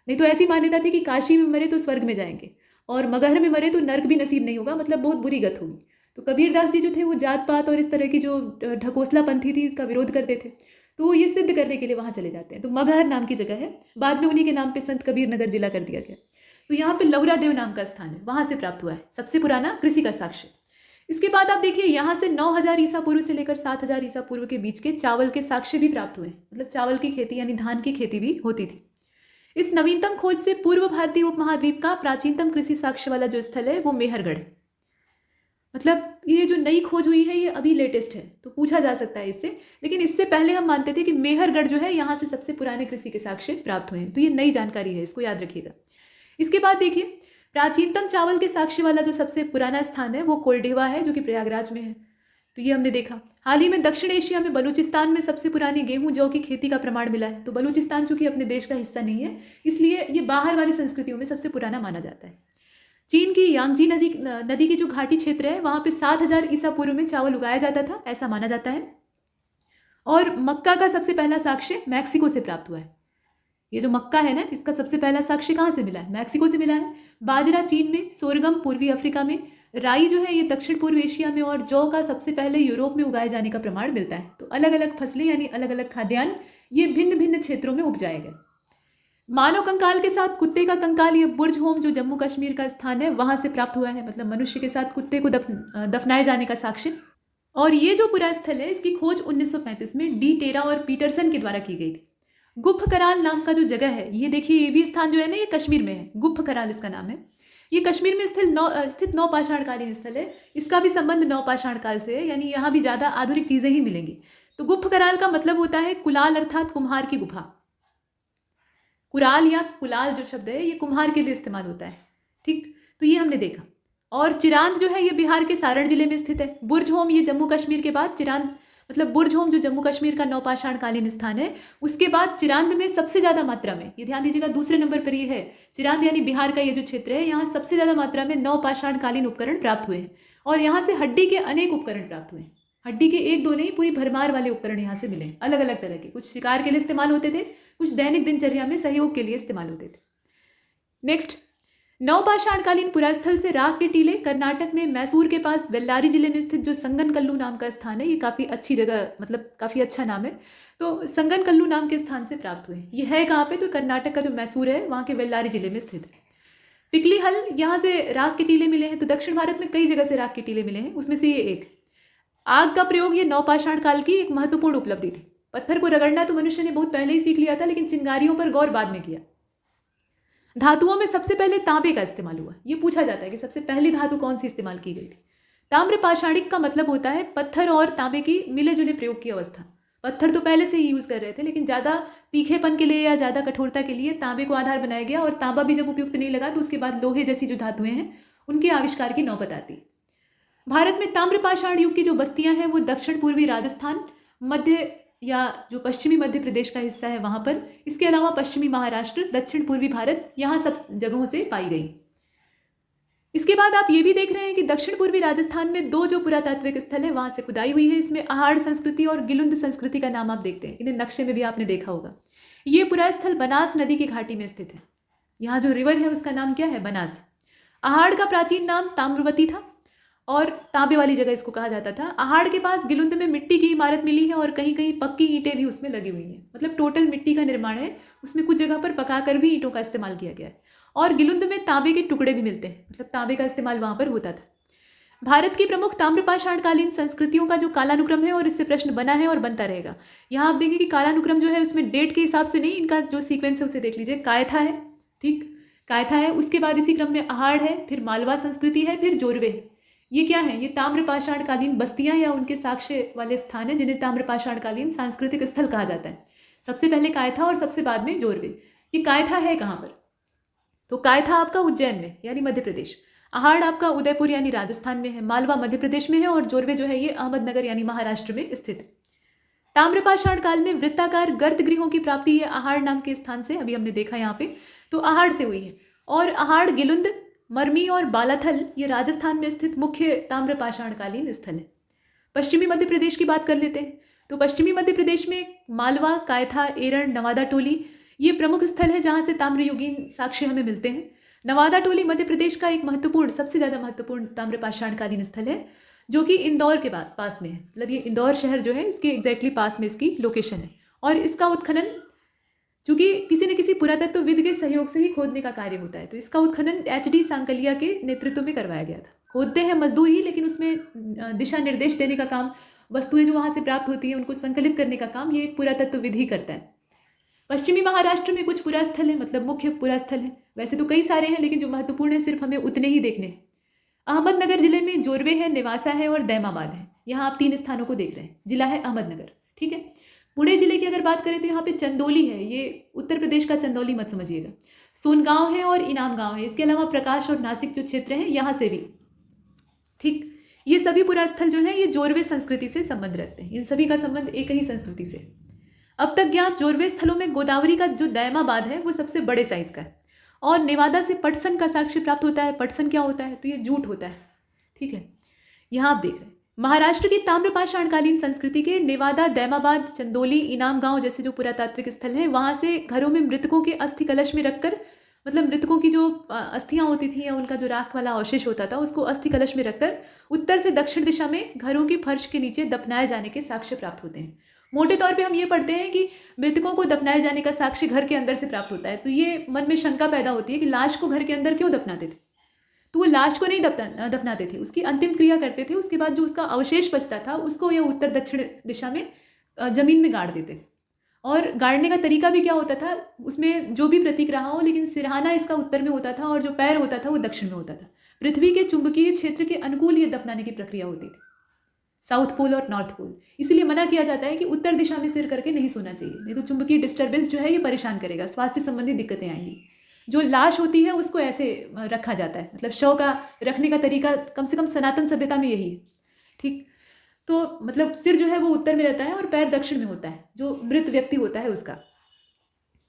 नहीं तो ऐसी मान्यता थी कि काशी में मरे तो स्वर्ग में जाएंगे और मगहर में मरे तो नर्क भी नसीब नहीं होगा, मतलब बहुत बुरी गत होगी। तो कबीरदास जी जो थे वो जात पात और इस तरह की जो ढकोसलापंथी थी इसका विरोध करते थे, तो वो ये सिद्ध करने के लिए वहाँ चले जाते हैं। तो मगहर नाम की जगह है, बाद में उन्हीं के नाम पे संत कबीर नगर जिला कर दिया गया। तो यहाँ पे लहुरा देव नाम का स्थान है, वहाँ से प्राप्त हुआ है सबसे पुराना कृषि का साक्ष्य। इसके बाद आप देखिए यहाँ से 9000 ईसा पूर्व से लेकर 7000 ईसा पूर्व के बीच के चावल के साक्ष्य भी प्राप्त हुए, मतलब चावल की खेती यानी धान की खेती भी होती थी। इस नवीनतम खोज से पूर्व भारतीय उपमहाद्वीप का प्राचीनतम कृषि साक्ष्य वाला जो स्थल है वो मेहरगढ़ है। मतलब ये जो नई खोज हुई है ये अभी लेटेस्ट है, तो पूछा जा सकता है इससे, लेकिन इससे पहले हम मानते थे कि मेहरगढ़ जो है यहाँ से सबसे पुराने कृषि के साक्ष्य प्राप्त हुए हैं। तो ये नई जानकारी है, इसको याद रखिएगा। इसके बाद देखिए प्राचीनतम चावल के साक्ष्य वाला जो सबसे पुराना स्थान है वो कोलडेवा है, जो कि प्रयागराज में है। तो ये हमने देखा। हाल ही में दक्षिण एशिया में बलूचिस्तान में सबसे पुरानी गेहूं जौ की खेती का प्रमाण मिला है। तो बलूचिस्तान चूंकि अपने देश का हिस्सा नहीं है, इसलिए ये बाहर वाली संस्कृतियों में सबसे पुराना माना जाता है। चीन की यांगजी नदी की जो घाटी क्षेत्र है वहाँ पे 7000 ईसा पूर्व में चावल उगाया जाता था, ऐसा माना जाता है। और मक्का का सबसे पहला साक्ष्य मैक्सिको से प्राप्त हुआ है। ये जो मक्का है ना, इसका सबसे पहला साक्ष्य कहाँ से मिला है? मैक्सिको से मिला है। बाजरा चीन में, सोरगम पूर्वी अफ्रीका में, राई जो है ये दक्षिण पूर्व एशिया में, और जौ का सबसे पहले यूरोप में उगाए जाने का प्रमाण मिलता है। तो अलग अलग फसलें यानी अलग अलग खाद्यान्न ये भिन्न भिन्न क्षेत्रों में उपजाए गए। मानव कंकाल के साथ कुत्ते का कंकाल, ये बुर्ज होम जो जम्मू कश्मीर का स्थान है वहाँ से प्राप्त हुआ है, मतलब मनुष्य के साथ कुत्ते को दफनाए जाने का साक्ष्य। और ये जो पूरा स्थल है इसकी खोज 1935 में डी टेरा और पीटरसन के द्वारा की गई थी। गुफ कराल नाम का जो जगह है, ये देखिए ये भी स्थान जो है ना ये कश्मीर में है। गुफ कराल इसका नाम है। ये कश्मीर में स्थित नवपाषाण कालीन स्थल है। इसका भी संबंध नवपाषाण काल से है, यानी यहाँ भी ज़्यादा आधुनिक चीज़ें ही मिलेंगी। तो गुफ कराल का मतलब होता है कुलाल, अर्थात कुम्हार की गुफा। कुराल या कुलाल जो शब्द है ये कुम्हार के लिए इस्तेमाल होता है, ठीक। तो ये हमने देखा। और चिरांद जो है ये बिहार के सारण जिले में स्थित है। बुर्ज होम ये जम्मू कश्मीर के बाद चिरांद, मतलब बुर्ज होम जो जम्मू कश्मीर का नवपाषाण कालीन स्थान है, उसके बाद चिरांद में सबसे ज़्यादा मात्रा में, ये ध्यान दीजिएगा दूसरे नंबर पर ये है चिरांद, यानी बिहार का ये जो क्षेत्र है यहाँ सबसे ज़्यादा मात्रा में नवपाषाण कालीन उपकरण प्राप्त हुए हैं। और यहाँ से हड्डी के अनेक उपकरण प्राप्त हुए हैं। हड्डी के एक दो नहीं, पूरी भरमार वाले उपकरण यहाँ से मिले, अलग अलग तरह के। कुछ शिकार के लिए इस्तेमाल होते थे, कुछ दैनिक दिनचर्या में सहयोग के लिए इस्तेमाल होते थे। नेक्स्ट, नवपाषाणकालीन पुरास्थल से राख के टीले कर्नाटक में मैसूर के पास बेल्लारी जिले में स्थित जो संगनकल्लू नाम का स्थान है, ये काफ़ी अच्छी जगह, मतलब काफ़ी अच्छा नाम है, तो संगनकल्लू नाम के स्थान से प्राप्त हुए। ये है कहाँ पे? तो कर्नाटक का जो मैसूर है वहाँ के बेल्लारी जिले में स्थित है। पिकली हल, यहाँ से राख के टीले मिले हैं। तो दक्षिण भारत में कई जगह से राख के टीले मिले हैं, उसमें से ये एक। आग का प्रयोग ये नवपाषाण काल की एक महत्वपूर्ण उपलब्धि थी। पत्थर को रगड़ना तो मनुष्य ने बहुत पहले ही सीख लिया था, लेकिन चिंगारियों पर गौर बाद में किया। धातुओं में सबसे पहले तांबे का इस्तेमाल हुआ। ये पूछा जाता है कि सबसे पहली धातु कौन सी इस्तेमाल की गई थी। ताम्र पाषाणिक का मतलब होता है पत्थर और तांबे की मिले जुले प्रयोग की अवस्था। पत्थर तो पहले से ही यूज़ कर रहे थे, लेकिन ज़्यादा तीखेपन के लिए या ज़्यादा कठोरता के लिए तांबे को आधार बनाया गया, और तांबा भी जब उपयुक्त नहीं लगा तो उसके बाद लोहे जैसी जो धातुएं हैं उनके आविष्कार की नौबत आती। भारत में ताम्रपाषाण युग की जो बस्तियां हैं वो दक्षिण पूर्वी राजस्थान, मध्य या जो पश्चिमी मध्य प्रदेश का हिस्सा है वहाँ पर, इसके अलावा पश्चिमी महाराष्ट्र, दक्षिण पूर्वी भारत, यहाँ सब जगहों से पाई गई। इसके बाद आप ये भी देख रहे हैं कि दक्षिण पूर्वी राजस्थान में दो जो पुरातात्विक स्थल है वहाँ से खुदाई हुई है। इसमें आहाड़ संस्कृति और गिलुंद संस्कृति का नाम आप देखते हैं, इन्हें नक्शे में भी आपने देखा होगा। ये पुरास्थल बनास नदी की घाटी में स्थित है। यहाँ जो रिवर है उसका नाम क्या है? बनास। आहाड़ का प्राचीन नाम ताम्रवती था और तांबे वाली जगह इसको कहा जाता था। आहाड़ के पास गिलुंद में मिट्टी की इमारत मिली है और कहीं कहीं पक्की ईंटें भी उसमें लगी हुई हैं। मतलब टोटल मिट्टी का निर्माण है, उसमें कुछ जगह पर पकाकर भी ईंटों का इस्तेमाल किया गया है। और गिलुंद में तांबे के टुकड़े भी मिलते हैं, मतलब तांबे का इस्तेमाल वहाँ पर होता था। भारत की प्रमुख ताम्रपाषाणकालीन संस्कृतियों का जो कालानुक्रम है और इससे प्रश्न बना है और बनता रहेगा। यहाँ आप देखेंगे कि कालानुक्रम जो है उसमें डेट के हिसाब से नहीं, इनका जो सीक्वेंस है उसे देख लीजिए। कायथा है, ठीक, कायथा है, उसके बाद इसी क्रम में आहाड़ है, फिर मालवा संस्कृति है, फिर जोरवे है। ये क्या है? ये ताम्रपाषाणकालीन बस्तियां या उनके साक्ष्य वाले स्थान है जिन्हें ताम्रपाषाणकालीन सांस्कृतिक स्थल कहा जाता है। सबसे पहले कायथा और सबसे बाद में जोरवे। ये कायथा है कहाँ पर? तो कायथा आपका उज्जैन में यानी मध्य प्रदेश, आहाड़ आपका उदयपुर यानी राजस्थान में है, मालवा मध्य प्रदेश में है, और जोरवे जो है ये अहमदनगर यानी महाराष्ट्र में स्थित है। ताम्रपाषाण काल में वृत्ताकार गर्त गृहों की प्राप्ति है आहाड़ नाम के स्थान से, अभी हमने देखा यहाँ पे, तो आहाड़ से हुई है। और आहाड़, गिलुंद, मरमी और बालाथल ये राजस्थान में स्थित मुख्य ताम्रपाषाणकालीन स्थल है। पश्चिमी मध्य प्रदेश की बात कर लेते हैं। तो पश्चिमी मध्य प्रदेश में मालवा, कायथा, एरण, नवादा टोली ये प्रमुख स्थल है जहाँ से ताम्रयुगीन साक्ष्य हमें मिलते हैं। नवादा टोली मध्य प्रदेश का एक महत्वपूर्ण, सबसे ज़्यादा महत्वपूर्ण ताम्रपाषाणकालीन स्थल है जो कि इंदौर के पास में है। मतलब ये इंदौर शहर जो है इसके एग्जैक्टली पास में इसकी लोकेशन है। और इसका उत्खनन चूंकि किसी न किसी पुरातत्वविद के सहयोग से ही खोदने का कार्य होता है, तो इसका उत्खनन HD सांकलिया के नेतृत्व में करवाया गया था। खोदते हैं मजदूर ही, लेकिन उसमें दिशा निर्देश देने का काम, वस्तुएं जो वहाँ से प्राप्त होती हैं उनको संकलित करने का काम ये एक पुरातत्वविद ही करता है। पश्चिमी महाराष्ट्र में कुछ पुरास्थल है, मतलब मुख्य पुरास्थल है। वैसे तो कई सारे हैं, लेकिन जो महत्वपूर्ण है सिर्फ हमें उतने ही देखने हैं। अहमदनगर जिले में जोरवे है, नेवासा है और दैमाबाद है। यहाँ आप 3 स्थानों को देख रहे हैं। जिला है अहमदनगर, ठीक है। पुणे जिले की अगर बात करें तो यहाँ पे चंदौली है, ये उत्तर प्रदेश का चंदौली मत समझिएगा। सोनगांव है और इनाम गांव है। इसके अलावा प्रकाश और नासिक जो क्षेत्र है यहाँ से भी, ठीक, ये सभी पुरास्थल जो है ये जोरवे संस्कृति से संबंध रखते हैं। इन सभी का संबंध एक ही संस्कृति से। अब तक ज्ञात जोरवे स्थलों में गोदावरी का जो दैमाबाद है वो सबसे बड़े साइज का है, और नेवादा से पटसन का साक्ष्य प्राप्त होता है। पटसन क्या होता है? तो ये जूट होता है, ठीक है। यहाँ आप देख रहे हैं महाराष्ट्र की ताम्रपाषाणकालीन संस्कृति के नेवादा, दैमाबाद, चंदौली, इनाम गांव जैसे जो पुरातात्विक स्थल हैं वहाँ से घरों में मृतकों के अस्थि कलश में रखकर, मतलब मृतकों की जो अस्थियाँ होती थी या उनका जो राख वाला अवशेष होता था उसको अस्थि कलश में रखकर उत्तर से दक्षिण दिशा में घरों की फर्श के नीचे दफनाए जाने के साक्ष्य प्राप्त होते हैं। मोटे तौर पे हम ये पढ़ते हैं कि मृतकों को दफनाए जाने का साक्ष्य घर के अंदर से प्राप्त होता है। तो ये मन में शंका पैदा होती है कि लाश को घर के अंदर क्यों दफनाते थे? तो वो लाश को नहीं दफनाते थे, उसकी अंतिम क्रिया करते थे। उसके बाद जो उसका अवशेष बचता था उसको या उत्तर दक्षिण दिशा में जमीन में गाड़ देते थे। और गाड़ने का तरीका भी क्या होता था, उसमें जो भी प्रतीक रहा हो, लेकिन सिरहाना इसका उत्तर में होता था और जो पैर होता था वो दक्षिण में होता था। पृथ्वी के चुंबकीय क्षेत्र के अनुकूल ये दफनाने की प्रक्रिया होती थी, साउथ पोल और नॉर्थ पोल। इसलिए मना किया जाता है कि उत्तर दिशा में सिर करके नहीं सोना चाहिए, नहीं तो चुंबकीय डिस्टर्बेंस जो है ये परेशान करेगा, स्वास्थ्य संबंधी दिक्कतें आएंगी। जो लाश होती है उसको ऐसे रखा जाता है, मतलब शव का रखने का तरीका कम से कम सनातन सभ्यता में यही है, ठीक। तो मतलब सिर जो है वो उत्तर में रहता है और पैर दक्षिण में होता है, जो मृत व्यक्ति होता है उसका।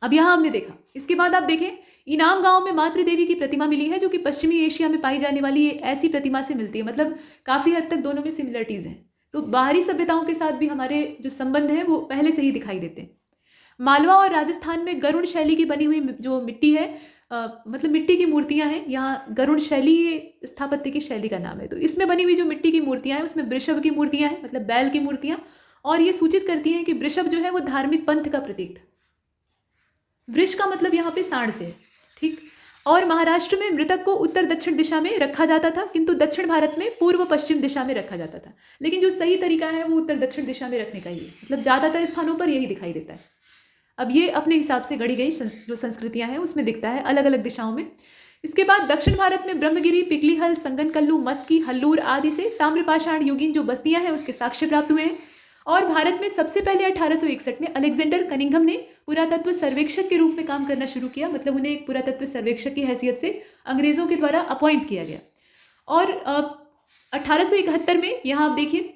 अब यहाँ हमने देखा। इसके बाद आप देखें, इनाम गांव में मातृ देवी की प्रतिमा मिली है जो कि पश्चिमी एशिया में पाई जाने वाली ऐसी प्रतिमा से मिलती है। मतलब काफ़ी हद तक दोनों में सिमिलरिटीज़ हैं। तो बाहरी सभ्यताओं के साथ भी हमारे जो संबंध हैं वो पहले से ही दिखाई देते हैं। मालवा और राजस्थान में गरुड़ शैली की बनी हुई जो मिट्टी है, मतलब मिट्टी की मूर्तियां हैं। यहाँ गरुड़ शैली ये स्थापत्य की शैली का नाम है। तो इसमें बनी हुई जो मिट्टी की मूर्तियां हैं उसमें वृषभ की मूर्तियां हैं, मतलब बैल की मूर्तियां, और ये सूचित करती हैं कि वृषभ जो है वो धार्मिक पंथ का प्रतीक था। वृष का मतलब यहाँ पे सांड से है, ठीक। और महाराष्ट्र में मृतक को उत्तर दक्षिण दिशा में रखा जाता था, किंतु दक्षिण भारत में पूर्व पश्चिम दिशा में रखा जाता था। लेकिन जो सही तरीका है वो उत्तर दक्षिण दिशा में रखने का ही है, मतलब ज़्यादातर स्थानों पर यही दिखाई देता है। अब ये अपने हिसाब से गढ़ी गई जो संस्कृतियां हैं उसमें दिखता है अलग अलग दिशाओं में। इसके बाद दक्षिण भारत में ब्रह्मगिरी, पिकलीहल, संगनकल्लू, मस्की, हल्लूर आदि से ताम्रपाषाण युगीन जो बस्तियां हैं उसके साक्ष्य प्राप्त हुए हैं। और भारत में सबसे पहले 1861 में अलेक्जेंडर कनिंघम ने पुरातत्व सर्वेक्षक के रूप में काम करना शुरू किया, मतलब उन्हें एक पुरातत्व सर्वेक्षक की हैसियत से अंग्रेजों के द्वारा अपॉइंट किया गया। और 1871 में यहाँ आप देखिए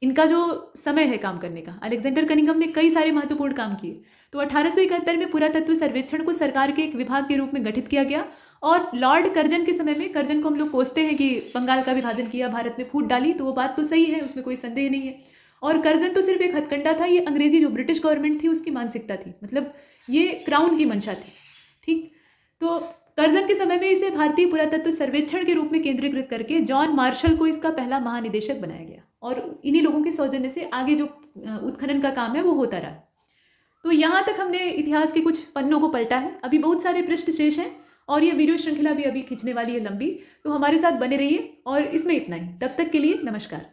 इनका जो समय है काम करने का, अलेक्जेंडर कनिंघम ने कई सारे महत्वपूर्ण काम किए। तो 1871 में पुरातत्व सर्वेक्षण को सरकार के एक विभाग के रूप में गठित किया गया। और लॉर्ड कर्जन के समय में, कर्जन को हम लोग कोसते हैं कि बंगाल का विभाजन किया, भारत में फूट डाली, तो वो बात तो सही है, उसमें कोई संदेह नहीं है। और कर्जन तो सिर्फ एक हथकंडा था, ये अंग्रेजी जो ब्रिटिश गवर्नमेंट थी उसकी मानसिकता थी, मतलब ये क्राउन की मंशा थी, ठीक। तो कर्जन के समय में इसे भारतीय पुरातत्व सर्वेक्षण के रूप में केंद्रीकृत करके जॉन मार्शल को इसका पहला महानिदेशक बनाया गया। और इन्हीं लोगों के सौजन्य से आगे जो उत्खनन का काम है वो होता रहा। तो यहाँ तक हमने इतिहास के कुछ पन्नों को पलटा है। अभी बहुत सारे पृष्ठ शेष हैं और ये वीडियो श्रृंखला भी अभी खींचने वाली है लंबी, तो हमारे साथ बने रहिए। और इसमें इतना ही, तब तक के लिए नमस्कार।